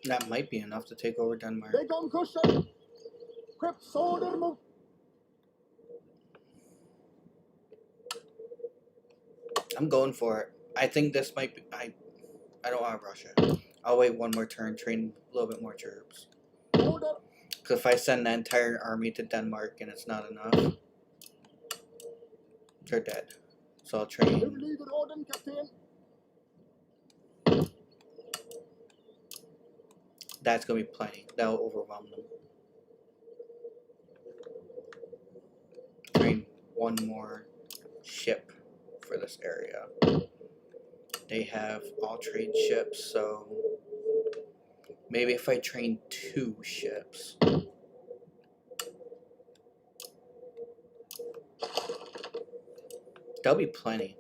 That might be enough to take over Denmark. Lägg om kursen. Skeppsorder mot... I'm going for it. I think this might be... I don't want Russia. I'll wait 1 more turn, train a little bit more troops. Order. Because if I send the entire army to Denmark and it's not enough, they're dead. So I'll train. Hur lyder orden, kapten? That's going to be plenty. That will overwhelm them. Train 1 more ship for this area. They have all trade ships, so Maybe if I train 2 ships. That'll be plenty.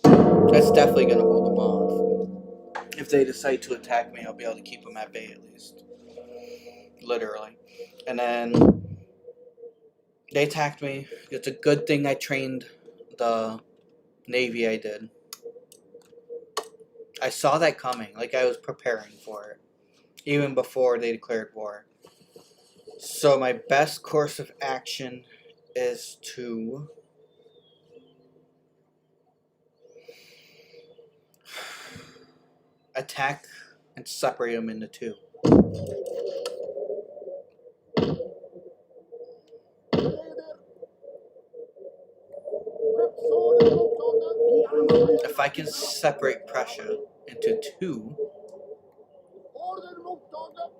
That's definitely going to hold them off. If they decide to attack me, I'll be able to keep them at bay at least. Literally. And then they attacked me. It's a good thing I trained the Navy I did. I saw that coming. Like, I was preparing for it. Even before they declared war. So my best course of action is to attack and separate them into 2. If I can separate Prussia into 2, Order mottagen.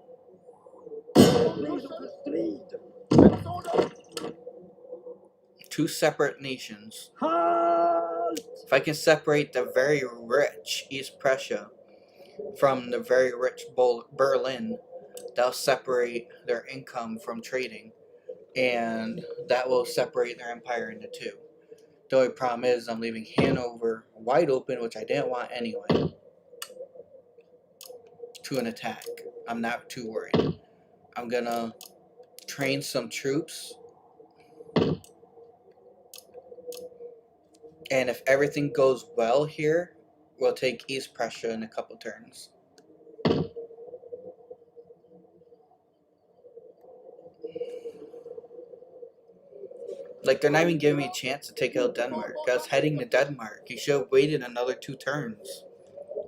Redo för strid. Skeppsorder. 2 separate nations. Halt! If I can separate the very rich East Prussia from the very rich Berlin, that'll separate their income from trading, and that will separate their empire into 2. The only problem is I'm leaving Hanover wide open, which I didn't want anyway, to an attack. I'm not too worried. I'm gonna train some troops, and if everything goes well here, we'll take East Prussia in a couple turns. Like, they're not even giving me a chance to take out Denmark. I was heading to Denmark. You should have waited another 2 turns.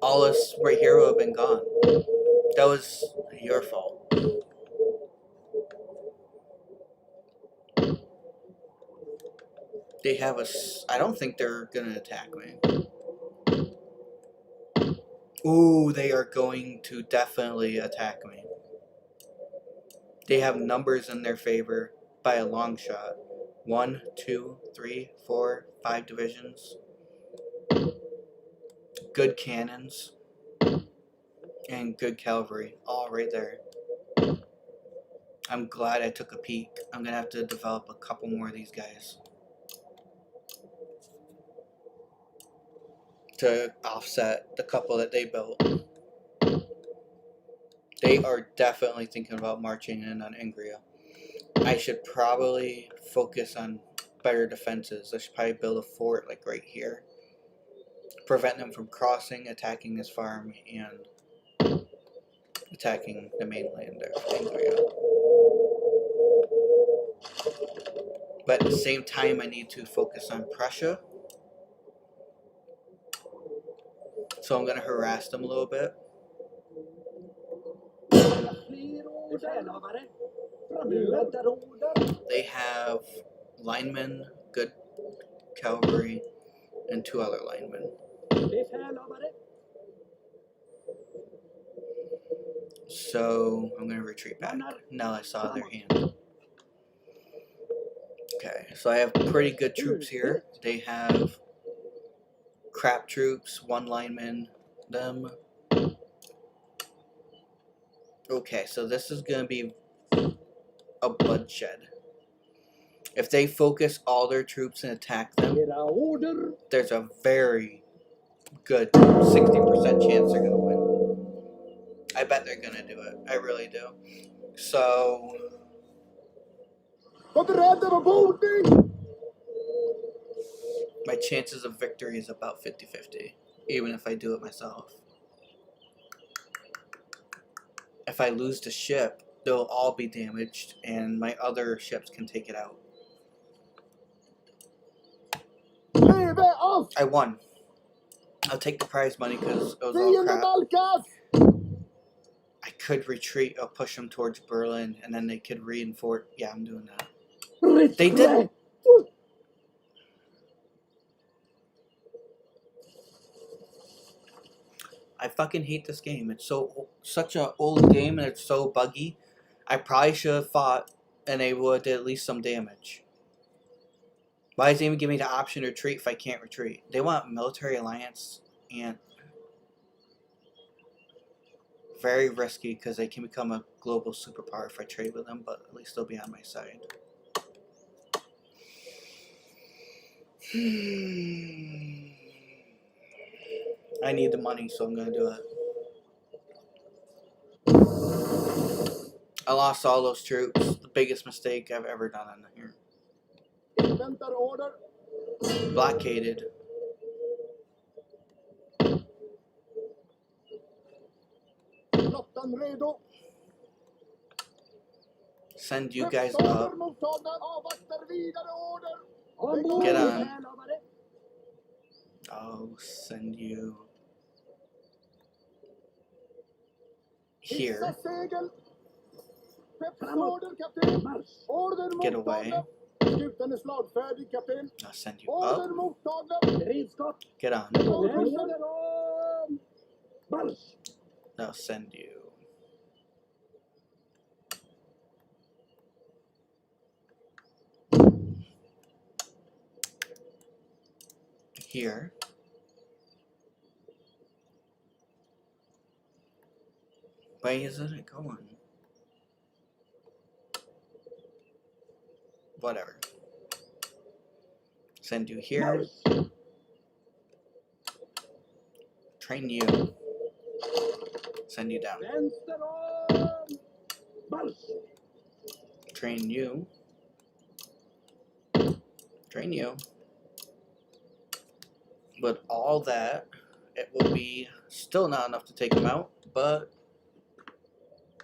All this right here would have been gone. That was your fault. They have a... I don't think they're going to attack me. Ooh, they are going to definitely attack me. They have numbers in their favor by a long shot. 1, 2, 3, 4, 5 divisions. Good cannons. And good cavalry. All right there. I'm glad I took a peek. I'm going to have to develop a couple more of these guys to offset the couple that they built. They are definitely thinking about marching in on Ingria. I should probably focus on better defenses. I should probably build a fort like right here. Prevent them from crossing, attacking this farm, and attacking the mainland of Ingria. But at the same time, I need to focus on Prussia. So I'm going to harass them a little bit. They have linemen, good cavalry, and 2 other linemen. So I'm going to retreat back. Now I saw their hand. Okay, so I have pretty good troops here. They have crap troops, 1 lineman, them. Okay, so this is going to be a bloodshed. If they focus all their troops and attack them, there's a very good 60% chance they're going to win. I bet they're going to do it. I really do. So... my chances of victory is about 50-50, even if I do it myself. If I lose the ship, they'll all be damaged, and my other ships can take it out. I won. I'll take the prize money because it was all crap. I could retreat or push them towards Berlin, and then they could reinforce. Yeah, I'm doing that. They did. I fucking hate this game. It's such an old game, and it's so buggy. I probably should have fought, and they would have at least some damage. Why does it even give me the option to retreat if I can't retreat? They want military alliance, and Very risky because they can become a global superpower if I trade with them, but at least they'll be on my side. I need the money, so I'm gonna do it. I lost all those troops. The biggest mistake I've ever done on here. Inväntar order. Blockaded. Flottan redo. Send you guys Skeppsorder up. mottagna. Avvaktar vidare order. Get on. Vällovade. I'll send you here. Hissa segel. Skeppsorder, kapten. Order Get away. mottagna. Skutan är slagfärdig, kapten. I'll send you Order up. mottagna. Beredskap. Get on. Order om. Marsch. I'll send you here. Why isn't it going? Whatever. Send you here. Train you. Send you down. Vänster om. Marsch. Train you. Train you. But all that, it will be still not enough to take him out, but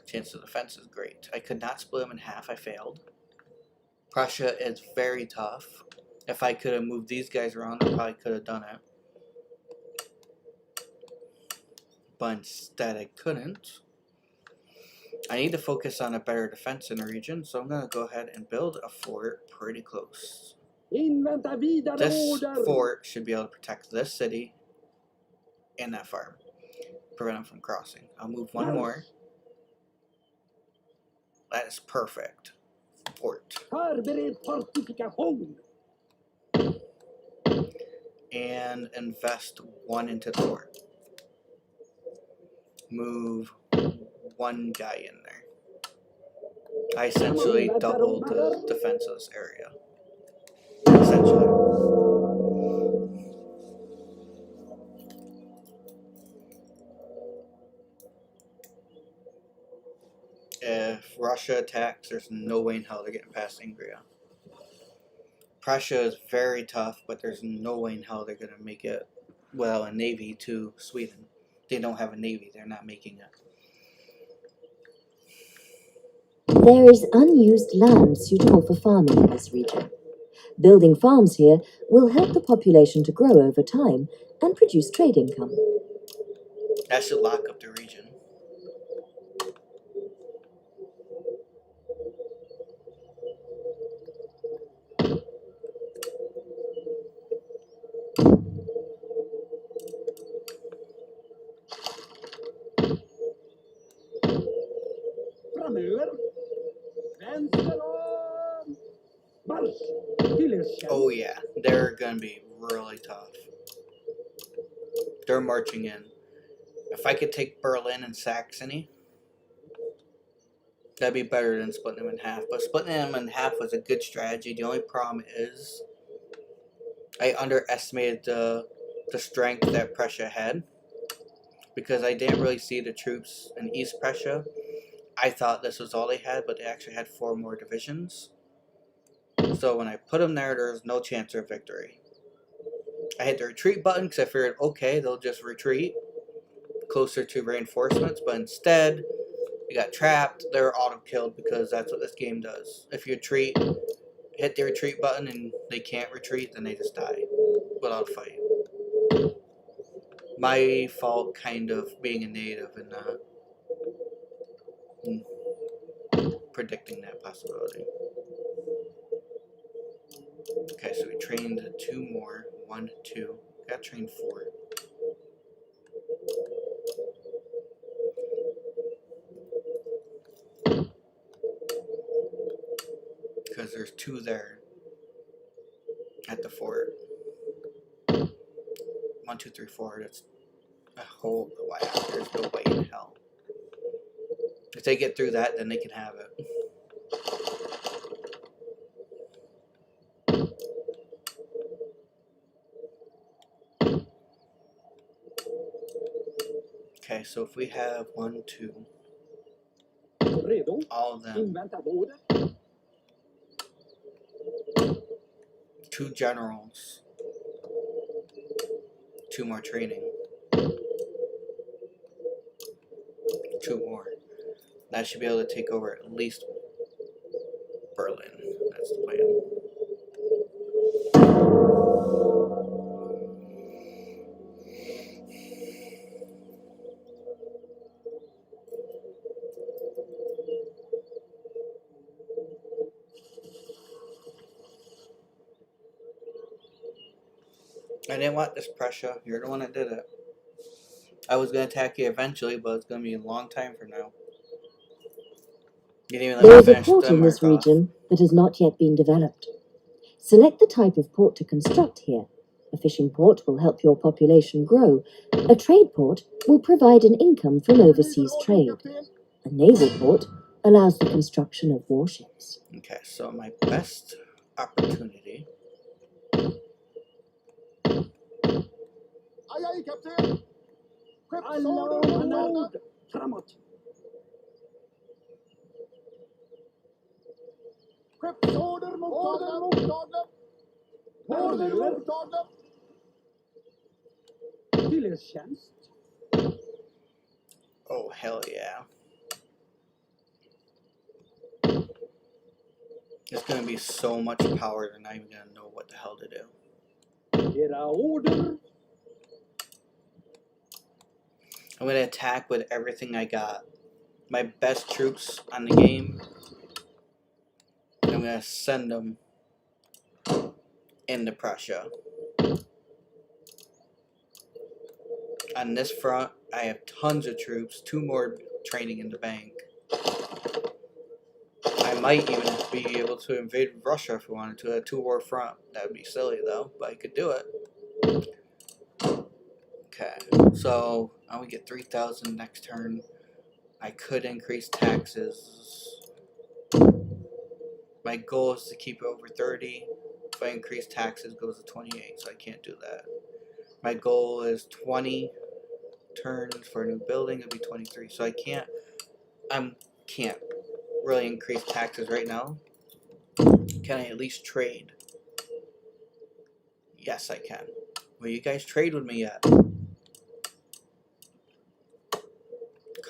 chance of defense is great. I could not split him in half. I failed. Prussia is very tough. If I could have moved these guys around, I probably could have done it. But instead, I couldn't. I need to focus on a better defense in the region, so I'm going to go ahead and build a fort pretty close. Invänta vidare This order. fort should be able to protect this city and that farm. Prevent them from crossing. I'll move one more. That is perfect. Fort. Förbered fortifikation. And invest one into the fort. Move one guy in there. I essentially doubled the defense of this area. Essentially. If Russia attacks, there's no way in hell they're getting past Ingria. Prussia is very tough, but there's no way in hell they're going to make it, well, a navy to Sweden. They don't have a navy, they're not making it. There is unused land suitable for farming in this region. Building farms here will help the population to grow over time and produce trade income. That should lock up the region. Framöver. Vänster om. Marsch. Tillerkänn. Oh yeah, they're gonna be really tough. They're marching in. If I could take Berlin and Saxony, that'd be better than splitting them in half. But splitting them in half was a good strategy. The only problem is I underestimated the strength that Prussia had, because I didn't really see the troops in East Prussia. I thought this was all they had, but they actually had 4 more divisions. So when I put them there, there's no chance of victory. I hit the retreat button because I figured, okay, they'll just retreat closer to reinforcements, but instead, they got trapped. They were auto-killed because that's what this game does. If you retreat, hit the retreat button and they can't retreat, then they just die without a fight. My fault, kind of, being a native and not predicting that possibility. Okay, so we trained 2 more. 1, 2. Got trained 4. Because there's 2 there at the fort. 1, 2, 3, 4. That's a whole. Wow, there's no way in hell. If they get through that, then they can have it. Okay, so if we have 1, 2, Redo. all of them, Invänta order. 2 generals, 2 more training, 2 more. That should be able to take over at least Berlin. That's the plan. I didn't want this Prussia. You're the one that did it. I was going to attack you eventually, but it's going to be a long time from now. You didn't even There let is me a finish port in Denmark this off. region that has not yet been developed. Select the type of port to construct here. A fishing port will help your population grow. A trade port will provide an income from overseas trade. A naval port allows the construction of warships. Okay, so my best opportunity. Aye, aye, kapten. Skeppsorder framåt. Skeppsorder mottagen. Order mottagen. Till er tjänst. Oh, hell yeah. It's going to be so much power, they're not even going to know what the hell to do. Era order. I'm going to attack with everything I got. My best troops on the game, I'm going to send them into Prussia. On this front, I have tons of troops, 2 more training in the bank. I might even be able to invade Russia if we wanted to, a 2-war front. That would be silly though, but I could do it. Okay, so I would get 3,000 next turn. I could increase taxes. My goal is to keep it over 30. If I increase taxes, it goes to 28, so I can't do that. My goal is 20 turns for a new building. It'll be 23, so I can't really increase taxes right now. Can I at least trade? Yes, I can. Will you guys trade with me yet?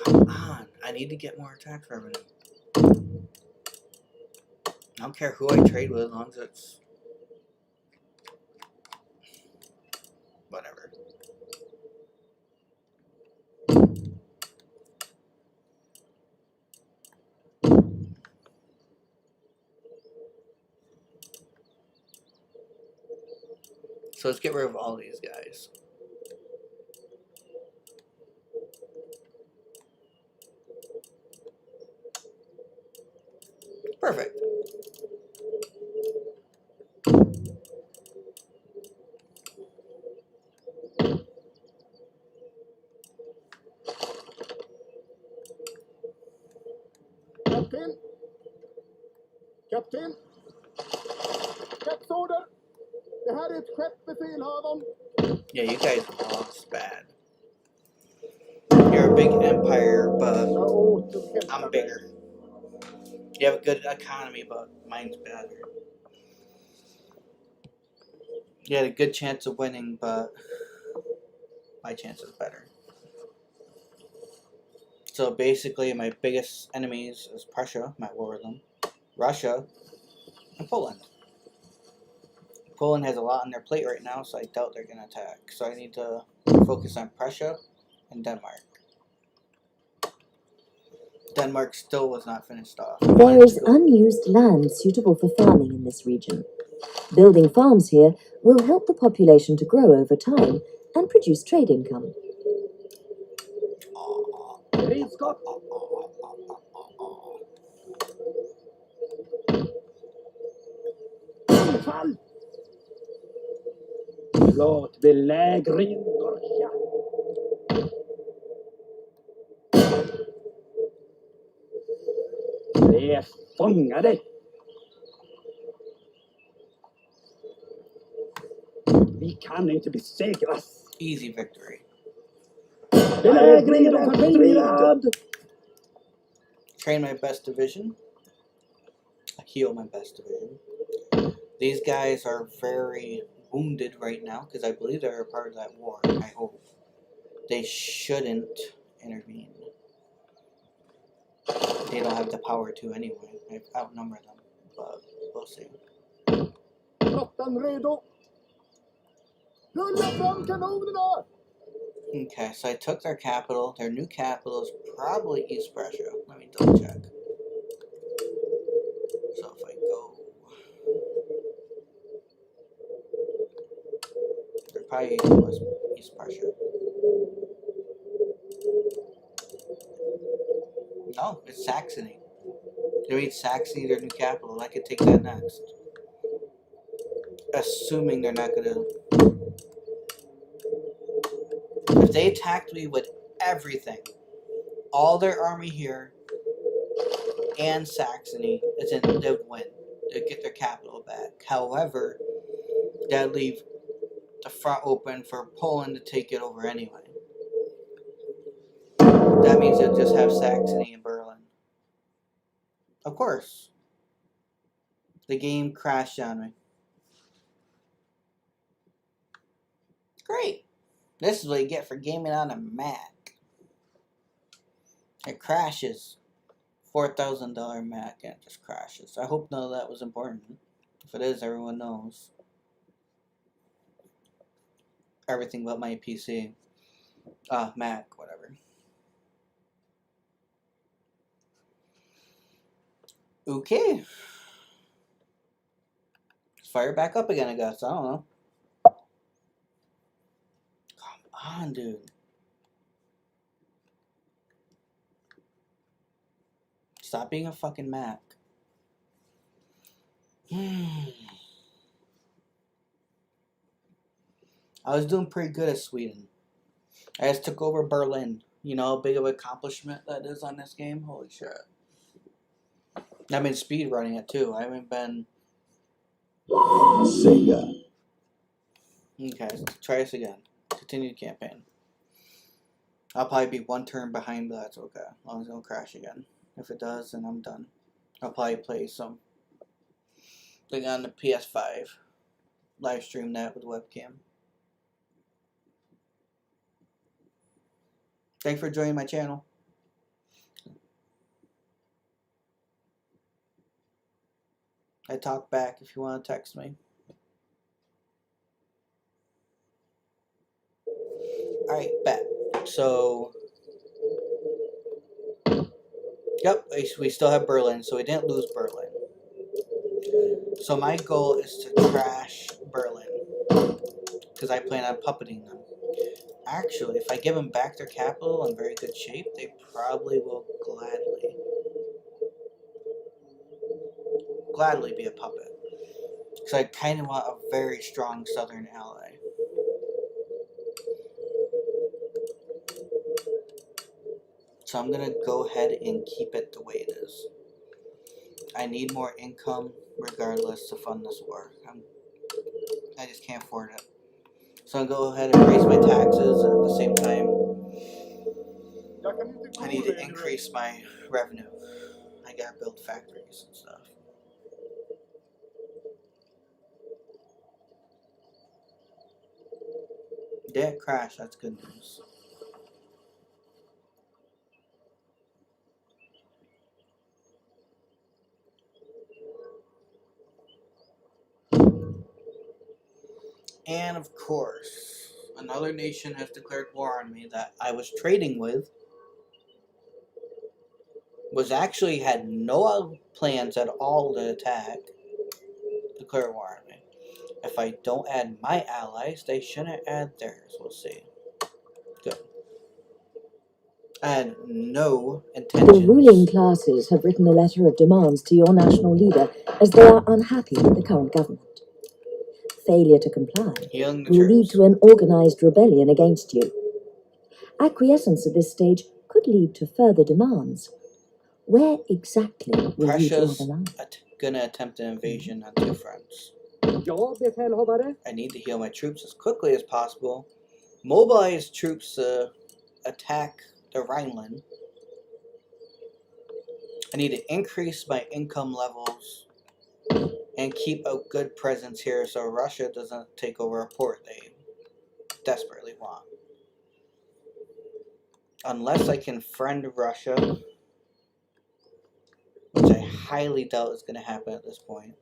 Come on, I need to get more tax revenue. I don't care who I trade with as long as it's whatever. So let's get rid of all these guys. Perfect. Kapten. Kapten. Skeppsorder. Det här är ett skepp, befälhavaren. Yeah, you guys lost bad. You're a big empire, but I'm bigger. You have a good economy, but mine's better. You had a good chance of winning, but my chance is better. So basically, my biggest enemies is Prussia, my war with them, Russia, and Poland. Poland has a lot on their plate right now, so I doubt they're going to attack. So I need to focus on Prussia and Denmark. Denmark still was not finished off. There is unused land suitable for farming in this region. Building farms here will help the population to grow over time and produce trade income. Redskap. Anfall. Klart belägring börja. Det fångar dig. Vi kan inte besegras. Easy victory. Belägringen är fördrivad. Train my best division. Heal my best division. These guys are very wounded right now because I believe they're a part of that war. I hope. They shouldn't intervene. They don't have the power to anyway. I outnumber them, but we'll see. Flottan redo. Rulla fram kanonerna. Okay, so I took their capital. Their new capital is probably East Prussia. Let me double check. So if I go, they're probably East Prussia. No, it's Saxony. They made Saxony their new capital. I could take that next. Assuming they're not gonna. If they attacked me with everything, all their army here, and Saxony, they would win. They'd get their capital back. However, that'd leave the front open for Poland to take it over anyway. That means they'll just have Saxony and Berlin. Of course. The game crashed on me. Great. This is what you get for gaming on a Mac. It crashes. $4,000 Mac and it just crashes. I hope none of that was important. If it is, everyone knows. Everything but my PC. Mac, whatever. Okay. Let's fire back up again, I guess. I don't know. Come on, dude. Stop being a fucking Mac. I was doing pretty good at Sweden. I just took over Berlin. You know how big of an accomplishment that is on this game? Holy shit. I've been speed running it too. I haven't been. Sega. Okay, let's try this again. Continue the campaign. I'll probably be one turn behind, but that's okay. As long as it don't crash again. If it does, then I'm done. I'll probably play some thing on the PS5. Live stream that with webcam. Thanks for joining my channel. I talk back if you want to text me. Alright, bet. So, yep, we still have Berlin, so we didn't lose Berlin. So my goal is to crash Berlin, because I plan on puppeting them. Actually, if I give them back their capital in very good shape, they probably will gladly be a puppet. Because I kind of want a very strong southern ally. So I'm going to go ahead and keep it the way it is. I need more income regardless to fund this war. I just can't afford it. So I'll go ahead and raise my taxes, and at the same time, I need to increase my revenue. I gotta build factories and stuff. Didn't crash, that's good news. And of course, another nation has declared war on me that I was trading with. Actually had no plans at all to attack. Declare war on me. If I don't add my allies, they shouldn't add theirs. We'll see. Good. I had no intentions. The ruling classes have written a letter of demands to your national leader as they are unhappy with the current government. Failure to comply will lead to an organized rebellion against you. Acquiescence at this stage could lead to further demands. Where exactly will you draw Prussia's the line? gonna attempt an invasion on 2 fronts. Ja, befälhavare. I need to heal my troops as quickly as possible. Mobilize troops to attack the Rhineland. I need to increase my income levels and keep a good presence here so Russia doesn't take over a port they desperately want. Unless I can friend Russia, which I highly doubt is going to happen at this point.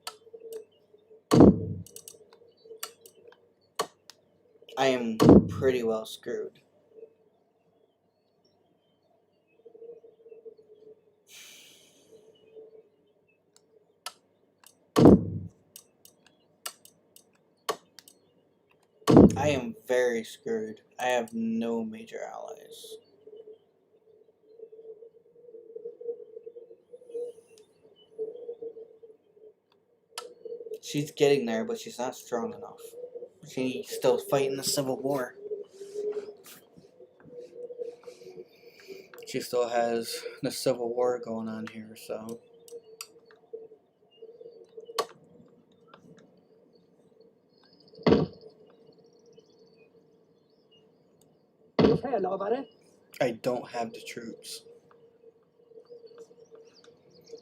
I am pretty well screwed. I am very screwed. I have no major allies. She's getting there, but she's not strong enough. She's still fighting the Civil War. She still has the Civil War going on here, so. Befälhavare. I don't have the troops.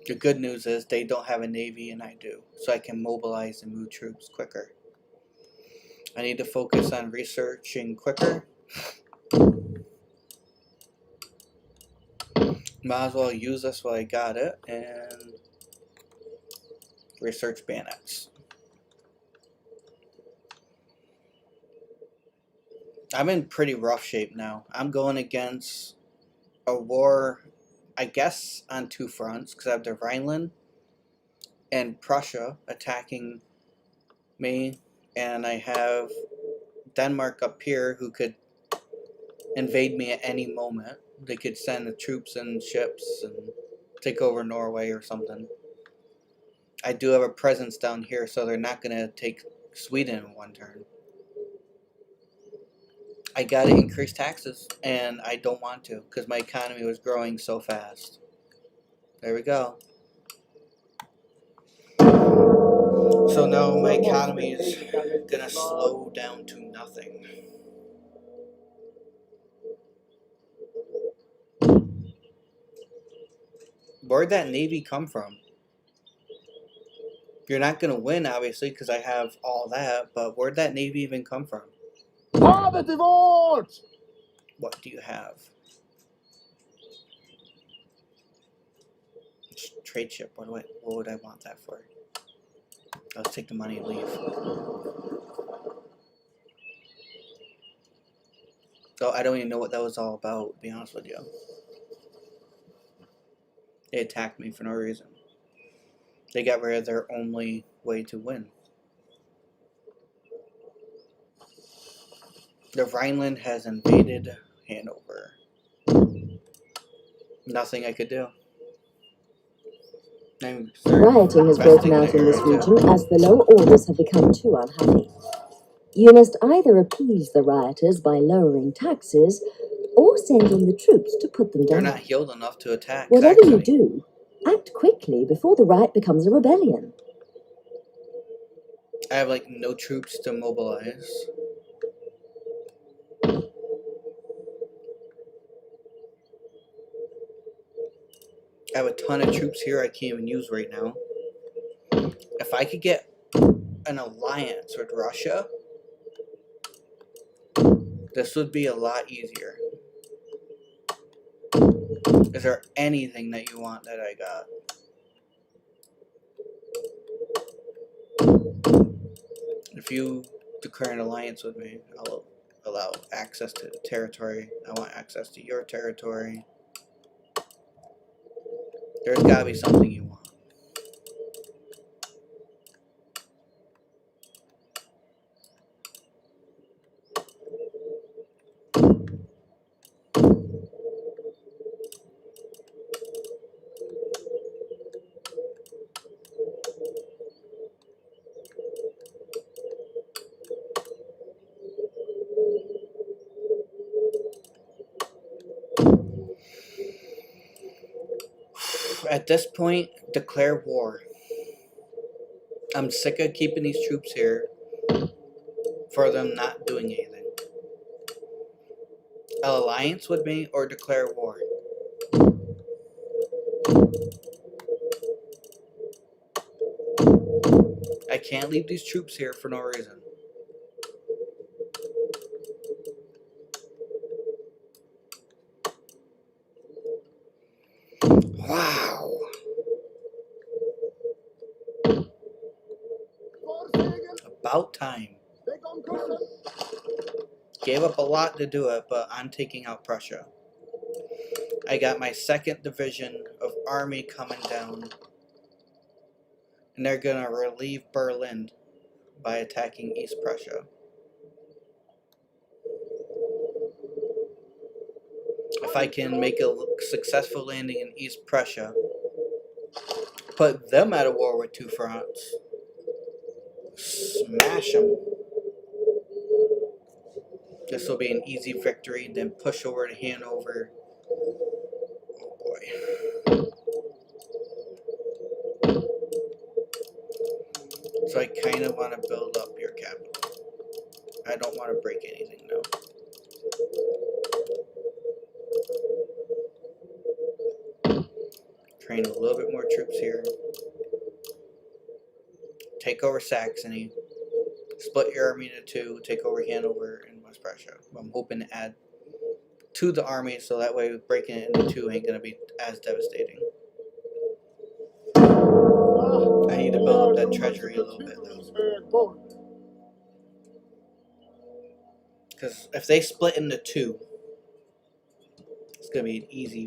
The good news is they don't have a navy and I do, so I can mobilize and move troops quicker. I need to focus on researching quicker. Might as well use this while I got it and research bayonets. I'm in pretty rough shape now. I'm going against a war, I guess, on 2 fronts because I have the Rhineland and Prussia attacking me, and I have Denmark up here who could invade me at any moment. They could send the troops and ships and take over Norway or something. I do have a presence down here, so they're not going to take Sweden in one turn. I got to increase taxes, and I don't want to because my economy was growing so fast. There we go. So now my economy is going to slow down to nothing. Where'd that navy come from? You're not going to win, obviously, because I have all that, but where'd that navy even come from? Havet är vårt! What do you have? Trade ship. What would I want that for? Let's take the money and leave. So I don't even know what that was all about, to be honest with you. They attacked me for no reason. They got rid of their only way to win. The Rhineland has invaded Hanover. Nothing I could do. Rioting has broken out in this region as the low orders have become too unhappy. You must either appease the rioters by lowering taxes or send in the troops to put them down. They're not healed enough to attack. Whatever you do, act quickly before the riot becomes a rebellion. I have like no troops to mobilize. I have a ton of troops here I can't even use right now. If I could get an alliance with Russia, this would be a lot easier. Is there anything that you want that I got? If you declare an alliance with me, I'll allow access to territory. I want access to your territory. There's gotta be something you want. At this point, declare war. I'm sick of keeping these troops here for them not doing anything. Alliance with me or declare war. I can't leave these troops here for no reason. Wow. About time. Gave up a lot to do it, but I'm taking out Prussia. I got my 2nd Division of Army coming down. And they're going to relieve Berlin by attacking East Prussia. If I can make a successful landing in East Prussia, put them at a war with 2 fronts, smash them. This will be an easy victory, then push over to Hanover. Oh boy. So I kind of want to build up your capital. I don't want to break anything though. Train a little bit more troops here. Take over Saxony. Split your army into 2. Take over Hanover and West Prussia. I'm hoping to add to the army so that way breaking it into 2 ain't going to be as devastating. I need to build up that treasury a little bit though. Because if they split into 2, it's going to be an easy